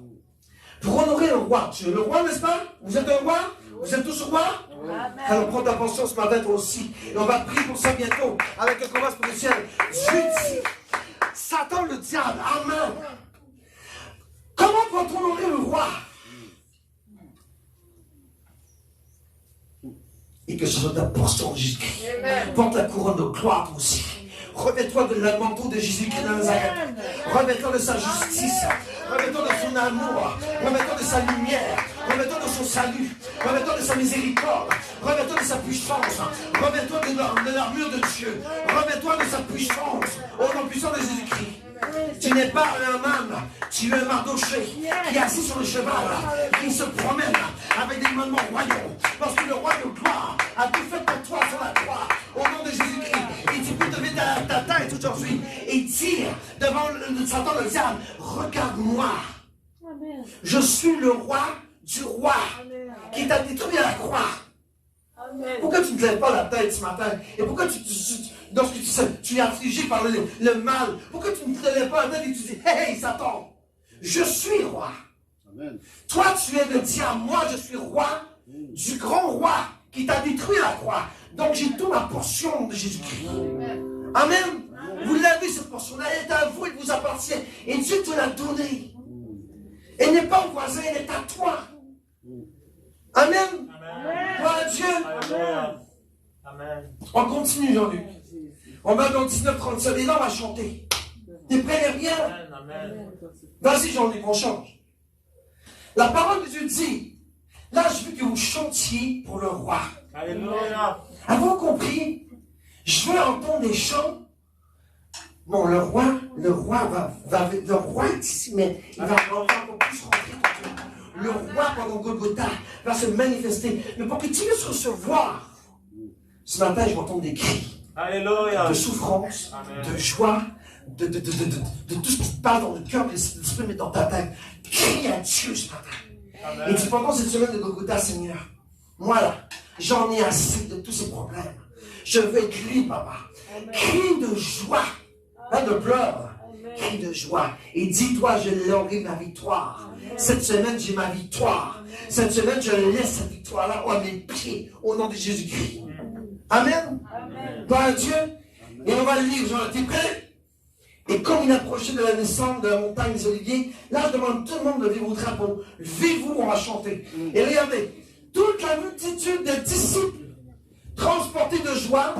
pour honorer le roi. Tu es le roi, n'est-ce pas? Vous êtes un roi? Vous êtes tous rois? Alors prends ta pension ce matin toi aussi. Et on va prier pour ça bientôt, avec un combat spirituel. Dieu dit, Satan le diable, amen. Comment peut-on honorer le roi? Et que ce soit ta portion de Jésus-Christ. Porte la couronne de gloire toi aussi. Revêt-toi de la manteau de Jésus-Christ de Nazareth. Revêt-toi de sa justice. Revêt-toi de son amour. Revêt-toi de sa lumière. Revêt-toi de son salut. Revêt-toi de sa miséricorde. Revêt-toi de sa puissance. Revêt-toi de l'armure de Dieu. Revêt-toi de sa puissance. Au nom puissant de Jésus-Christ. Tu n'es pas un homme, tu es un Mardochée qui est assis sur le cheval, qui se promène avec des commandements royaux. Parce que le roi de gloire a tout fait pour toi sur la croix, au nom de Jésus-Christ. Et tu peux te lever ta tête aujourd'hui et dire devant Satan le diable, regarde-moi. Je suis le roi du roi qui t'a détruit à la croix. Pourquoi tu ne te lèves pas la tête ce matin? Et pourquoi lorsque tu es affligé par le mal, pourquoi tu ne te lèves pas la tête et tu dis, hey Satan, je suis roi. Amen. Toi tu es le diable, moi je suis roi du grand roi qui t'a détruit à la croix. Donc j'ai toute ma portion de Jésus-Christ. Amen. Vous l'avez cette portion-là, elle est à vous, elle vous appartient. Et Dieu te l'a donnée. Elle n'est pas au voisin, elle est à toi. Amen. Gloire à Dieu. Amen. Amen. On continue, Jean-Luc. On va dans 19:37 et là, on va chanter. T'es prêt, bien? Vas-y, Jean-Luc, on change. La parole de Dieu dit, là, je veux que vous chantiez pour le roi. Alléluia. Avez-vous compris? Je veux entendre des chants. Non, le roi est ici, mais il va encore plus rentrer. Le roi, pendant Golgotha, va se manifester. Mais pour que tu puisses recevoir, ce matin, je vais entendre des cris. Alléluia. De souffrance, amen, de joie, de tout ce qui te parle dans le cœur, que l'esprit met dans ta tête. Crie à Dieu ce matin. Amen. Et dis pendant cette semaine de Golgotha, Seigneur, moi là, j'en ai assez de tous ces problèmes. Je veux être libre, papa. Crie de joie, pas de pleurs. Crie de joie. Et dis-toi, je l'aurai ma victoire. Cette semaine, j'ai ma victoire. Cette semaine, je laisse cette victoire-là à mes pieds, au nom de Jésus-Christ. Amen. Gloire à Dieu. Et on va le lire, Jean, t'es prêt? Et comme il approchait de la naissance de la montagne des Oliviers, là, je demande tout le monde de lever vos drapeaux. Levez-vous, on va chanter. Et regardez, toute la multitude de disciples, transportés de joie,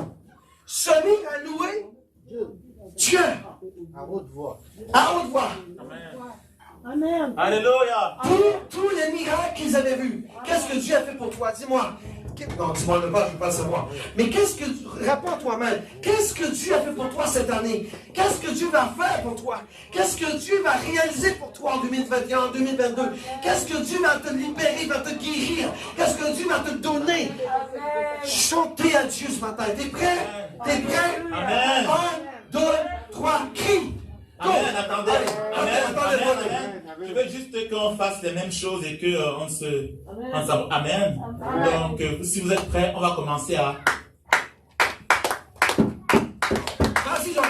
se mit à louer Dieu. À haute voix. À haute voix. Amen. Alléluia. Pour tous les miracles qu'ils avaient vus. Qu'est-ce que Dieu a fait pour toi? Dis-moi. Non, dis-moi le pas, je ne veux pas le savoir. Mais réponds à toi-même. Qu'est-ce que Dieu a fait pour toi cette année? Qu'est-ce que Dieu va faire pour toi? Qu'est-ce que Dieu va réaliser pour toi en 2021, en 2022? Qu'est-ce que Dieu va te libérer, va te guérir? Qu'est-ce que Dieu va te donner? Chantez à Dieu ce matin. T'es prêt? T'es prêt? Amen. 1, 2, 3, crie. Amen, attendez. Amen. Je veux juste qu'on fasse les mêmes choses et qu'on se... Amen. Donc, si vous êtes prêts, on va commencer à... Vas-y, Jean.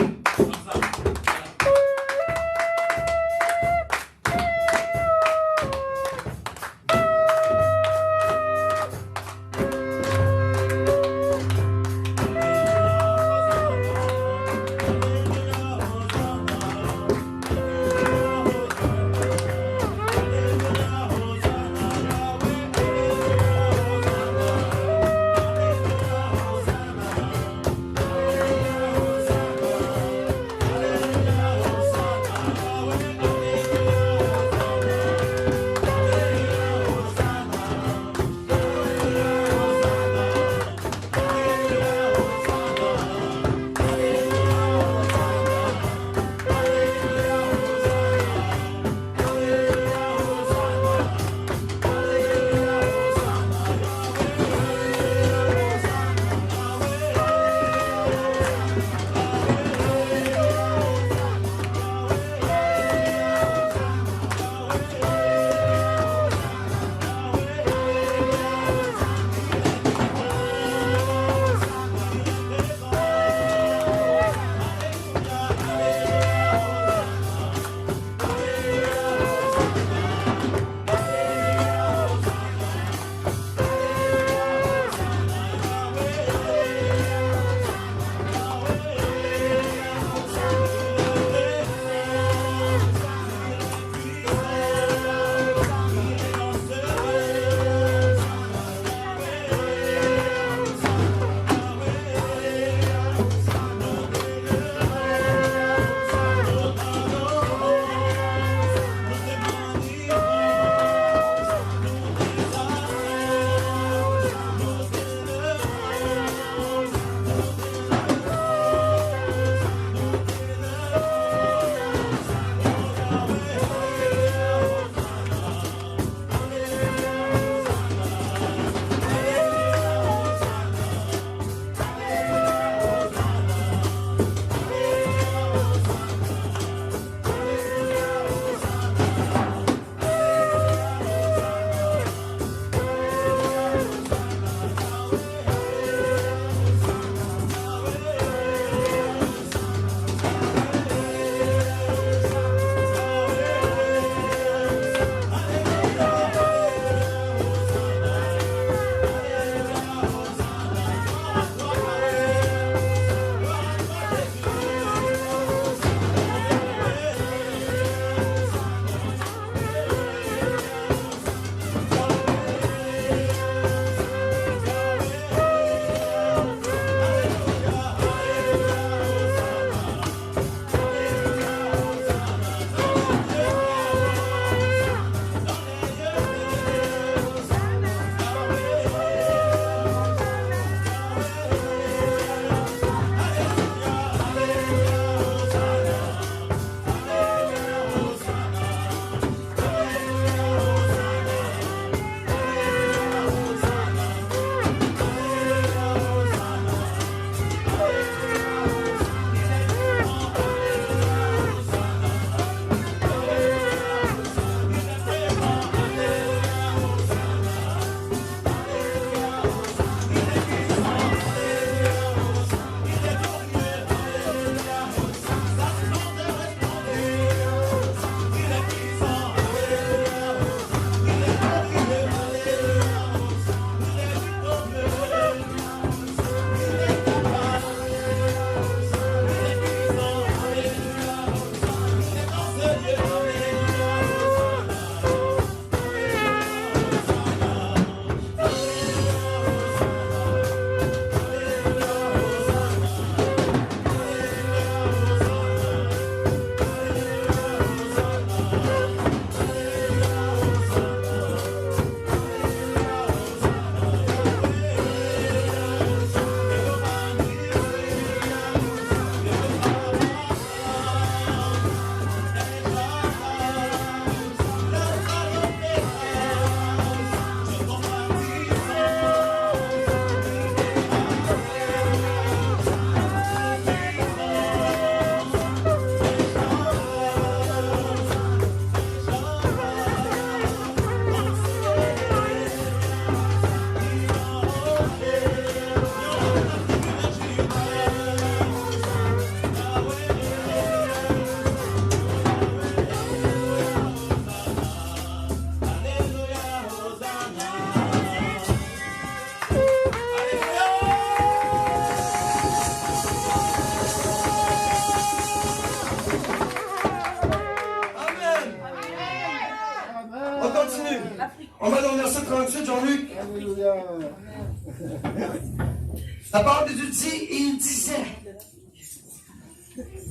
La parole de Dieu dit, et il disait,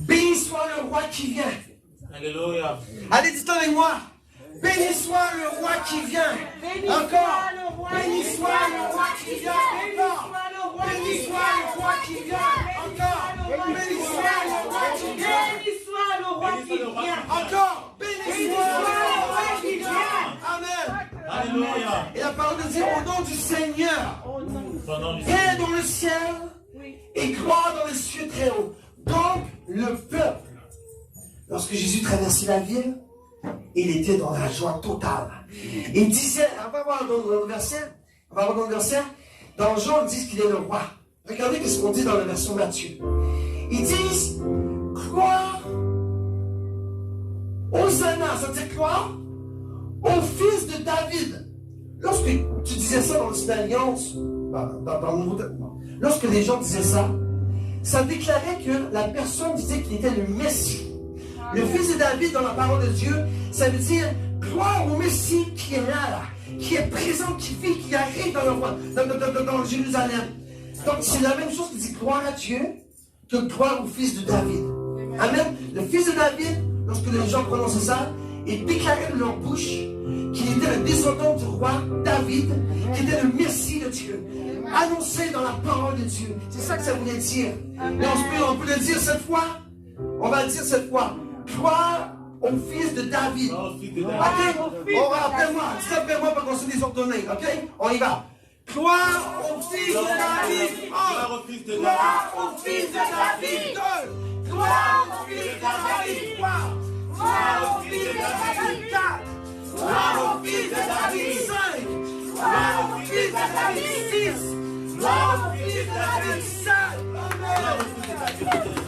béni soit le roi qui vient. Alléluia. Allez, dites avec moi. Béni soit le roi qui vient. Encore. Béni soit le roi qui vient. Encore. Béni soit le roi qui vient. Encore. Béni soit le roi qui vient. Encore. Béni soit le roi qui vient. Amen. Alléluia. Et la parole de Dieu au nom du Seigneur. Pendant les- Paix dans le ciel et gloire dans les cieux très hauts. Donc, le peuple, lorsque Jésus traversait la ville, il était dans la joie totale. Il disait, on va voir dans le verset, dans Jean, ils disent qu'il est le roi. Regardez ce qu'on dit dans la version Matthieu. Ils disent, gloire, Hosanna, ça veut dire gloire au fils de David. Lorsque tu disais ça dans l'Alliance, dans le Nouveau Testament, lorsque les gens disaient ça, ça déclarait que la personne disait qu'il était le Messie. Le fils de David, dans la parole de Dieu, ça veut dire gloire au Messie qui est là, qui est présent, qui vit, qui arrive dans le roi, dans Jérusalem. Donc c'est la même chose qui dit gloire à Dieu que gloire au fils de David. Amen. Le fils de David, lorsque les gens prononçaient ça, ils déclaraient de leur bouche qu'il était le descendant du roi David, qui était le Messie de Dieu. Annoncé dans la parole de Dieu. C'est ça que ça voulait dire. Mais on peut le dire cette fois. On va le dire cette fois. Gloire au fils de David. Oh, fils de David. Ok? On va après-moi. Dis après moi pour qu'on se désordonne. Ok? On y va. Gloire au fils de David. Gloire au fils de David. Gloire au fils de David. Gloire au fils de David. Gloire au fils de David. 4. Gloire au fils de David. 5. Gloire au fils de David. 6. Gloire au fils de David. 7. Amen.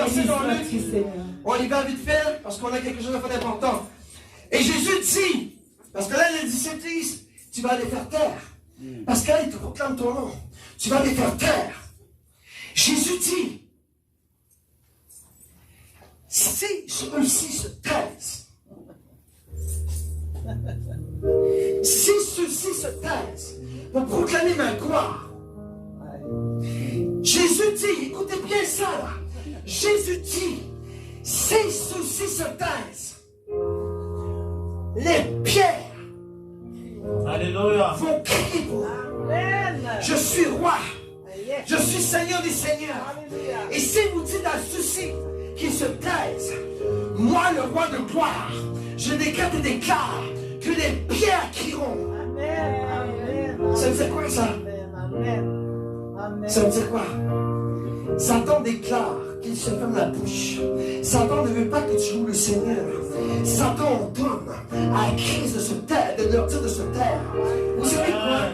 verset dans Luc. Merci, Seigneur. On y va vite fait parce qu'on a quelque chose de faire d'important. Et Jésus dit, parce que là, les disciples disent, tu vas les faire taire. Parce que là, ils te proclament ton nom. Tu vas les faire taire. Jésus dit, si ceux-ci se taisent, si ceux-ci se taisent pour proclamer ma gloire, Jésus dit, écoutez bien ça là, Jésus dit, si ceux-ci se taisent, les pierres Alléluia. vont crier pour eux. Je suis roi. Je suis Seigneur des Seigneurs. Et si vous dites à ceux-ci qu'ils se taisent, moi, le roi de gloire, je décrète et déclare que les pierres crieront. Ça veut dire quoi ça? Ça veut dire quoi? Satan déclare qu'il se ferme la bouche. Satan ne veut pas que tu loues le Seigneur. Satan donne à Christ de se taire, de leur dire de se taire. Vous savez quoi?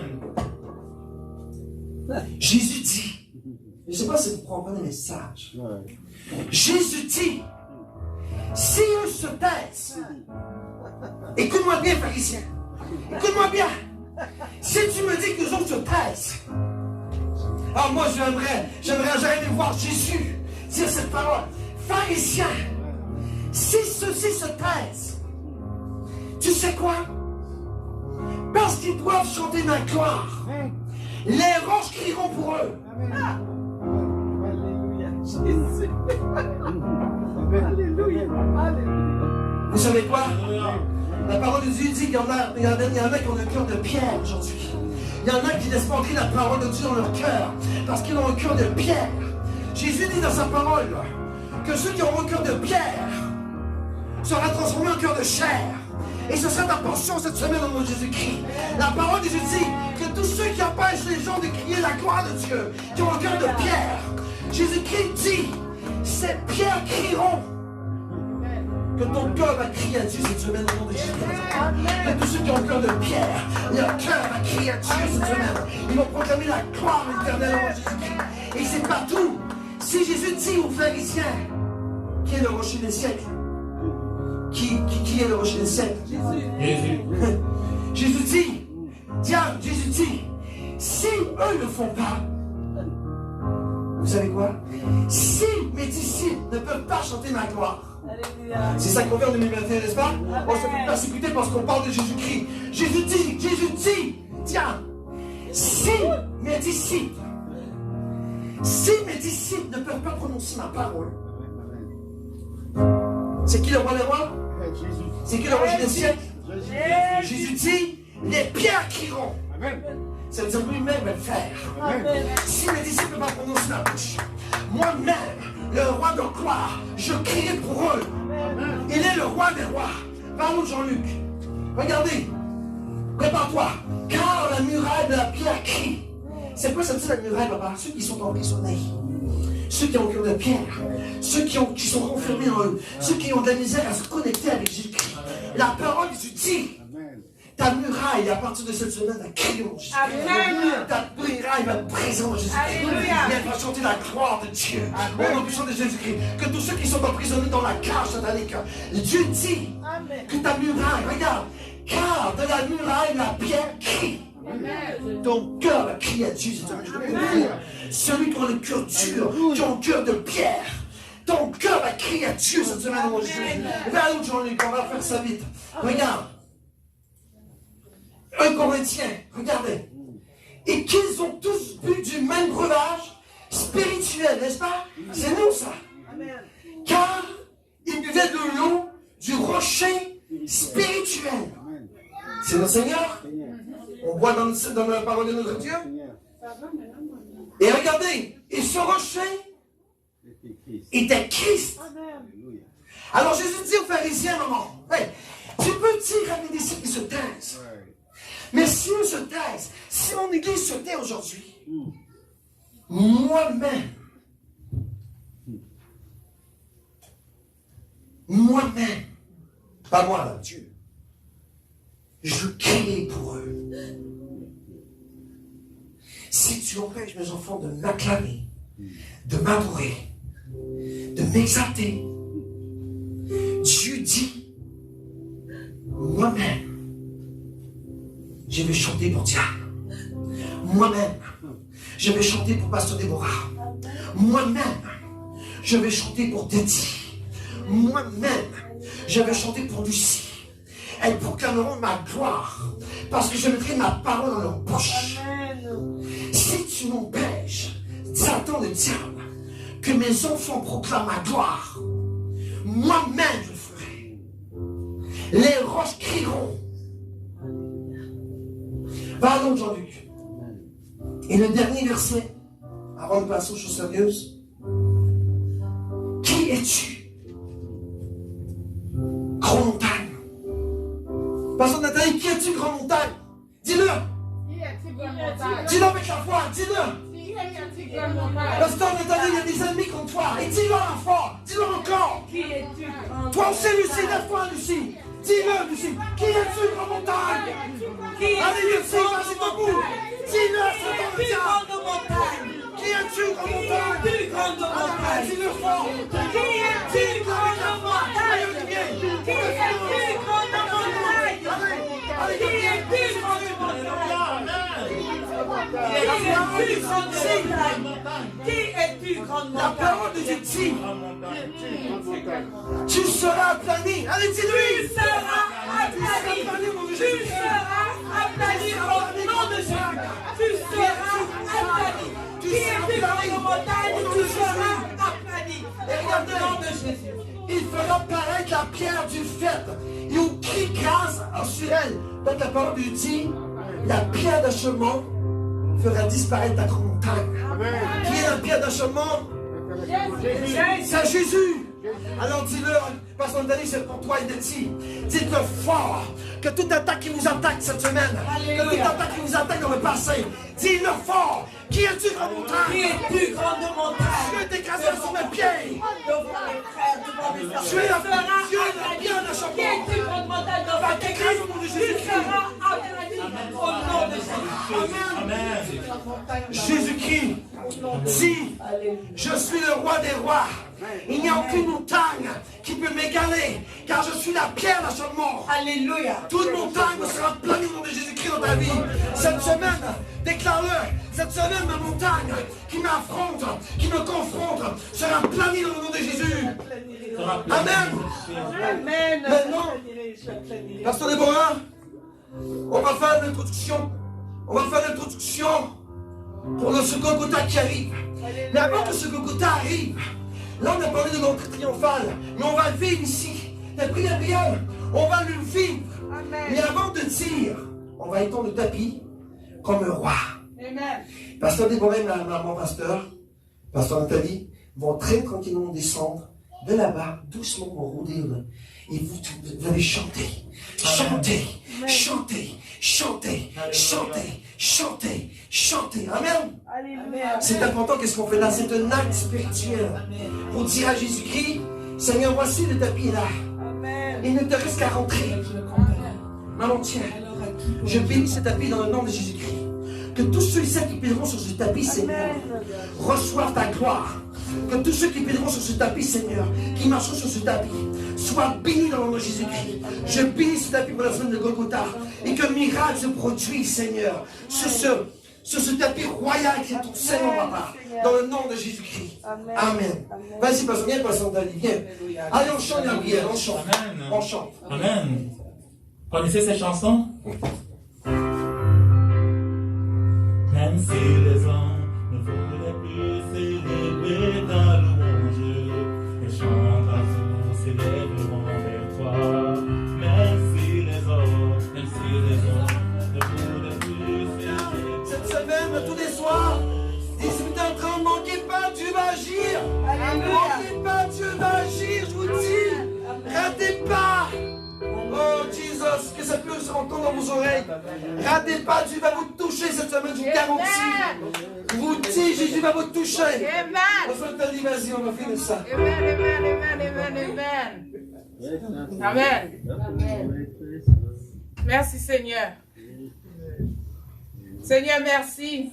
Jésus dit, je ne sais pas si vous comprenez le message. Jésus dit, si eux se taisent, écoute-moi bien, pharisien, écoute-moi bien. Si tu me dis que les autres se taisent, alors moi j'aimerais voir Jésus dire cette parole. Pharisien, si ceux-ci se taisent, tu sais quoi? Parce qu'ils doivent chanter ma gloire, les roches crieront pour eux. Vous savez quoi? La parole de Dieu dit qu'il y en a qui ont le cœur de pierre aujourd'hui. Il y en a qui laissent pas entrer la parole de Dieu dans leur cœur parce qu'ils ont un cœur de pierre. Jésus dit dans sa parole que ceux qui auront un cœur de pierre sera transformé en cœur de chair. Et ce sera ta portion cette semaine au nom de Jésus-Christ. La parole de Jésus dit que tous ceux qui empêchent les gens de crier la gloire de Dieu, qui ont un cœur de pierre, Jésus-Christ dit, ces pierres crieront. Que ton cœur va crier à Dieu cette semaine au nom de Jésus-Christ. Que tous ceux qui ont un cœur de pierre, leur cœur va crier à Dieu cette semaine. Ils vont proclamer la gloire éternelle au nom de Jésus-Christ. Et c'est partout. Si Jésus dit aux pharisiens, qui est le rocher des siècles? Qui est le rocher des siècles? Jésus. Jésus dit, Jésus dit, si eux ne le font pas, vous savez quoi? Si mes disciples ne peuvent pas chanter ma gloire, c'est ça qu'on fait en 2021, n'est-ce pas? On se fait persécuter parce qu'on parle de Jésus-Christ. Jésus dit, tiens, si mes disciples ne peuvent pas prononcer ma parole, c'est qui le roi des rois? C'est qui le roi des siècles? Jésus dit, les pierres crieront. Ça veut dire lui-même va le faire. Si mes disciples ne peuvent pas prononcer ma bouche, moi-même, le roi de gloire, je crierai pour eux. Il est le roi des rois. Parlons de Jean-Luc. Regardez, prépare-toi, car la muraille de la pierre crie. C'est quoi ça dit la muraille, papa? Ceux qui sont emprisonnés, ceux qui ont le cœur de pierre, ceux qui sont renfermés en eux, ceux qui ont de la misère à se connecter avec Jésus-Christ. La parole du dit, ta muraille, à partir de cette semaine, va crier mon Jésus. Ta muraille va être présente, Jésus-Christ. Et elle va chanter la gloire de Dieu. Au nom puissant de Jésus-Christ. Que tous ceux qui sont emprisonnés dans la cage satanique, Dieu dit que ta muraille, regarde, car de la muraille, la pierre crie. Ton cœur va crier à Dieu. Celui qui a le cœur dur, qui a un cœur de pierre, ton cœur va crier à Dieu cette semaine au nom de Jésus. Vers l'autre Jean-Luc, on va faire ça vite. Regarde. 1 Corinthiens, regardez. Et qu'ils ont tous bu du même breuvage spirituel, n'est-ce pas? C'est nous ça. Car ils buvaient de l'eau du rocher spirituel. C'est notre Seigneur. On voit dans la parole de notre Dieu. Et regardez, et ce rocher était Christ. Alors Jésus dit aux pharisiens, maman, hey, tu peux dire à mes disciples qu'ils se taisent. Mais si eux se taisent, si mon église se tait aujourd'hui, moi-même, pas moi là, Dieu, je crie pour eux. Si tu empêches mes enfants de m'acclamer, de m'adorer, de m'exalter. Dieu dit, moi-même, je vais chanter pour Diane. Moi-même, je vais chanter pour Pasteur Déborah. Moi-même, je vais chanter pour Teddy. Moi-même, je vais chanter pour Lucie. Elles proclameront ma gloire parce que je mettrai ma parole dans leur bouche. Si tu m'empêches, Satan le diable, que mes enfants proclament ma gloire, moi-même je le ferai. Les roches crieront. Pardon, Jean-Luc. Et le dernier verset, avant de passer aux choses sérieuses. Qui es-tu? Grande montagne. Pasteur Nathalie, qui es-tu, grande montagne? Dis-le. Qui es-tu, grande montagne? Dis-le avec la foi, dis-le. Qui es-tu, grande montagne? Pasteur Nathalie, il y a des ennemis contre toi. Et dis-le à la foi. Dis-le encore. Qui es-tu, grande Toi aussi, Lucie, lève-toi, Lucie. Dis-le, Lucie. Qui es-tu, grande montagne? Allez, Lucie, vas-y debout. Dis-le, Satan le diable. grande montagne? Qui es-tu, grande montagne? Qui es-tu, grande montagne? Dis-le fort. Qui es-tu, grande montagne? Qui es-tu, grande montagne? Allez, Qui es-tu, grande montagne? Qui es-tu, grande montagne? Qui es-tu, grande la montagne? parole de Dieu dit, tu seras aplani. Allez, dis-lui. Tu seras aplani. Tu seras aplani au nom de Jésus. Tu seras aplani. Qui est-tu, grande montagne? Tu seras aplani au nom de Jésus. Il fera paraître la pierre du fait. Et au cri grâce sur elle. Donc la parole de Dieu dit, la pierre d'achèvement fera disparaître ta grande montagne. Qui est la pierre d'achèvement? C'est Jésus. Alors dis-le, parce qu'on a dit c'est pour toi et Nettie. Dites-le fort que toute attaque qui vous attaque cette semaine, que toute attaque qui vous attaque dans le passé, dis-le fort. Qui es-tu, grande Qui montagne? es-tu, grande montagne? Je vais t'écraser sur mes pieds. Tu es la pierre d'achèvement. Qui es-tu, grande montagne, dans ta tête? Tu seras aplani au nom de Jésus. Amen. Jésus-Christ dit, je suis le roi des rois. Il n'y a aucune montagne qui peut m'égaler, car je suis la pierre d'achèvement. Alléluia. Toute montagne sera planie au nom de Jésus-Christ dans ta vie. Cette semaine, déclare-le. Cette semaine, ma montagne qui m'affronte, qui me confronte, sera planie dans le nom de Jésus. Amen. Amen. Maintenant, Pasteur Déborah, on va faire l'introduction. On va faire l'introduction pour ce Golgotha qui arrive. Mais avant que ce Golgotha arrive, là on a parlé de l'entrée triomphale, mais on va le vivre ici. La prière, on va le vivre. Mais avant de dire, on va étendre le tapis comme un roi. Amen. Pasteur Déborah et mon pasteur, Pasteur Nathalie, vont très tranquillement descendre de là-bas, doucement pour rouler. Et vous allez chanter, chanter, chanter, chanter, chanter, chanter, chanter. Amen. C'est important qu'est-ce qu'on fait là. C'est un acte spirituel pour dire à Jésus-Christ, Seigneur, voici le tapis est là. Il ne te reste qu'à rentrer. Maman, tiens, je bénis ce tapis dans le nom de Jésus-Christ. Que tous ceux et celles qui pèleront sur ce tapis, Seigneur, reçoivent ta gloire. Que tous ceux qui pèleront sur ce tapis, Seigneur, qui marcheront sur ce tapis, soient bénis dans le nom de Jésus-Christ. Je bénis ce tapis pour la semaine de Golgotha. Et que miracle se produise, Seigneur, sur ce tapis royal qui est ton Seigneur, Papa. Dans le nom de Jésus-Christ. Amen. Vas-y, passe bien, passe en Dali, viens. Allez, on chante la prière, on chante. Amen. On chante. Amen. Connaissez ces chansons? Même si les hommes ne voulaient plus célébrer ta louange, les chants d'amour s'élèveront vers toi. Même si les hommes ne voulaient plus célébrer. Cette semaine, tous les soirs, 18h30, manquez pas, Dieu va agir. Manquez pas, Dieu va agir, je vous dis. Ratez pas. Oh, Jesus, que ça peut se entendre dans vos oreilles. Ratez pas, Dieu va vous toucher cette semaine, je vous garantis. Je vous dis, Jésus va vous toucher. Amen. On se fait dit, vas-y, on va finir ça. Amen, amen, amen, amen. Amen. Merci Seigneur. Seigneur, merci.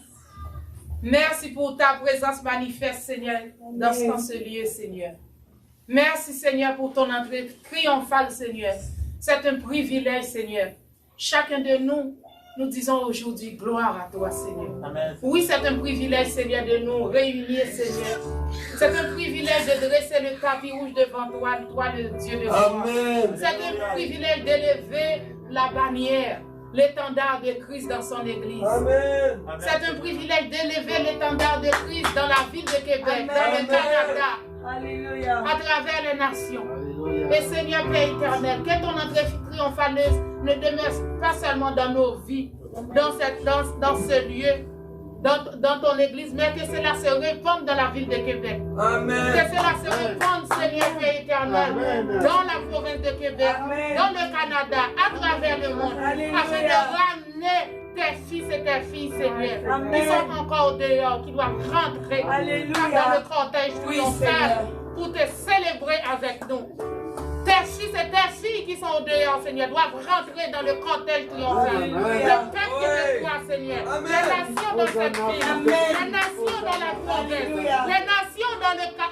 Merci pour ta présence manifeste, Seigneur, dans ce lieu, Seigneur. Merci, Seigneur, pour ton entrée triomphale, Seigneur. C'est un privilège, Seigneur. Chacun de nous, nous disons aujourd'hui gloire à toi, Seigneur. Amen. Oui, c'est un privilège, Seigneur, de nous réunir, Seigneur. C'est un privilège de dresser le tapis rouge devant toi, toi, le Dieu de gloire. Amen. C'est un privilège d'élever la bannière, l'étendard de Christ dans son église. Amen. C'est un privilège d'élever l'étendard de Christ dans la ville de Québec, Amen. dans le Canada, Alléluia. à travers les nations. Alléluia. Et Seigneur Père éternel, que ton entrée triomphaleuse ne demeure pas seulement dans nos vies, dans ce lieu, dans ton église, mais que cela se répande dans la ville de Québec. Amen. Que cela se répande, Seigneur Père éternel, Amen. dans la province de Québec, Amen. dans le Canada, à travers le monde, Alléluia. afin de ramener tes fils et tes filles, Seigneur, Amen. qui sont encore dehors, qui doivent rentrer Alléluia. dans le cortège Oui, triomphal Seigneur. pour te célébrer avec nous. Tes fils et tes filles qui sont au dehors, Seigneur, doivent rentrer dans le cortège triomphal. Alléluia. Le peuple de toi, Seigneur. Amen. Les nations dans cette ville. Amen. Les nations dans la province. Alléluia. Les nations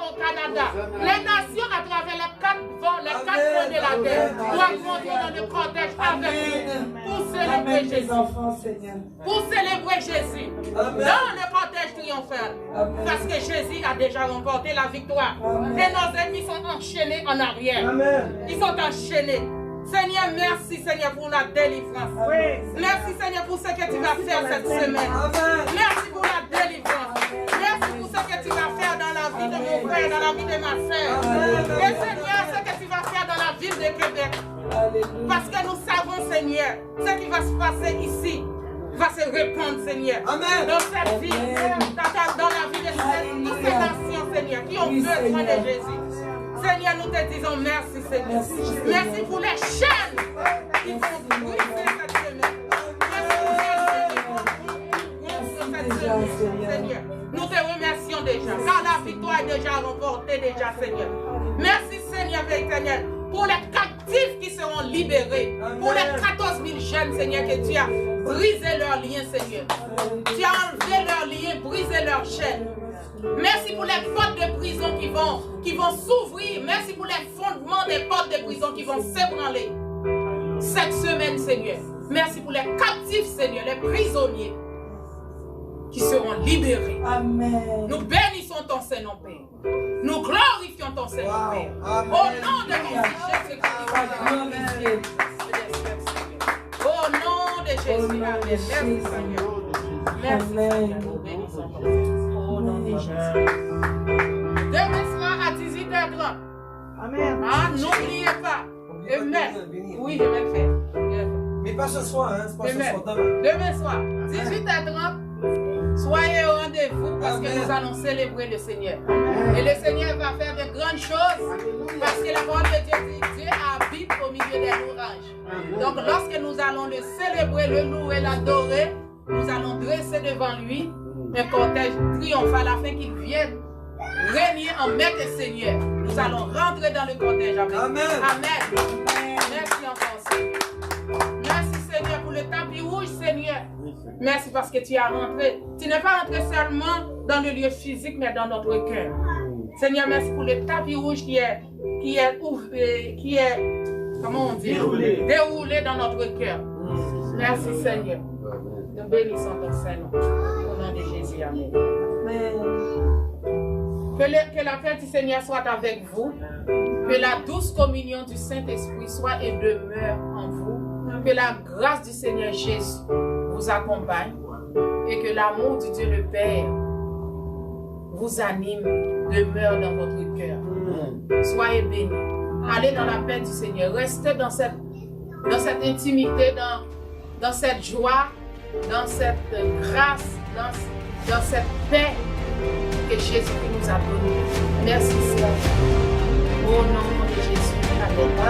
au Canada. Les nations à travers les quatre vents, les quatre Amen. coins de la terre Amen. doivent rentrer dans le cortège avec nous pour célébrer Amène tes Jésus. enfants, Seigneur. Pour célébrer Jésus Amen. dans le cortège triomphal. Amen. Parce que Jésus a déjà remporté la victoire. Amen. Et nos ennemis sont enchaînés en arrière. Amen. Ils sont enchaînés. Seigneur, merci Seigneur pour la délivrance. Oui. Merci Seigneur pour ce que tu vas faire cette semaine. Amen. Merci pour la délivrance. Merci pour ce que tu vas faire dans la vie de mon frère, dans la vie de ma soeur. Amen. Et Seigneur, ce que tu vas faire dans la ville de Québec. Alléluia. Parce que nous savons, Seigneur, ce qui va se passer ici va se répandre, Seigneur. Amen. Dans cette ville, Amen. dans la vie de toutes ces nations, Seigneur, qui ont Oui, besoin Seigneur. de Jésus. Seigneur, nous te disons merci, Seigneur. Merci, Seigneur. Merci pour les chaînes qui vont briser cette semaine. Merci pour les chaînes qui vont briser cette Déjà, semaine, Seigneur. Nous te remercions déjà, car la victoire est déjà remportée, déjà, Seigneur. Merci, Seigneur éternel, pour les captifs qui seront libérés, pour les 14 000 jeunes, Seigneur, que tu as brisé leurs liens, Seigneur. Tu as enlevé leurs liens, brisé leurs chaînes. Merci pour les portes de prison qui vont s'ouvrir. Merci pour les fondements des portes de prison qui vont s'ébranler cette semaine, Seigneur. Merci pour les captifs, Seigneur, les prisonniers qui seront libérés. Amen. Nous bénissons ton Saint-Nom, Père. Nous glorifions ton Saint-Nom, Père. Amen. Au nom de Jésus-Christ. Glorifié. Au nom de Jésus. Amen. Merci, Seigneur. Merci, Seigneur. Nous bénissons ton Saint-Nom. Au nom de Jésus. Demain soir à 18h30. Amen. Ah, n'oubliez pas. Amen. Oui, je vais le faire. Je vais le faire. Mais pas ce soir, hein. C'est pas ce Amen. soir, demain. Demain soir, 18h30. Soyez au rendez-vous parce que nous allons célébrer le Seigneur. Et le Seigneur va faire de grandes choses parce que la parole de Dieu dit Dieu habite au milieu des louanges. Donc lorsque nous allons le célébrer, le louer, l'adorer, nous allons dresser devant lui un cortège triomphal afin qu'il vienne régner en maître et Seigneur. Nous allons rentrer dans le cortège avec lui. Amen. Amen. Merci encore Seigneur. Merci Seigneur pour le tapis rouge Seigneur. Merci parce que tu as rentré. Tu n'es pas rentré seulement dans le lieu physique, mais dans notre cœur. Seigneur, merci pour le tapis rouge qui est comment on dit? Déroulé dans notre cœur. Merci Seigneur. Nous bénissons ton Saint-Nom. Au nom de Jésus, Amen. Que la paix du Seigneur soit avec vous. Que la douce communion du Saint-Esprit soit et demeure en vous. Que la grâce du Seigneur Jésus vous accompagne et que l'amour du Dieu le Père vous anime, demeure dans votre cœur. Soyez bénis. Allez dans la paix du Seigneur. Restez dans cette intimité, dans cette joie, dans cette grâce, dans cette paix que Jésus nous a donnée. Merci Seigneur. Au nom de Jésus. Amen.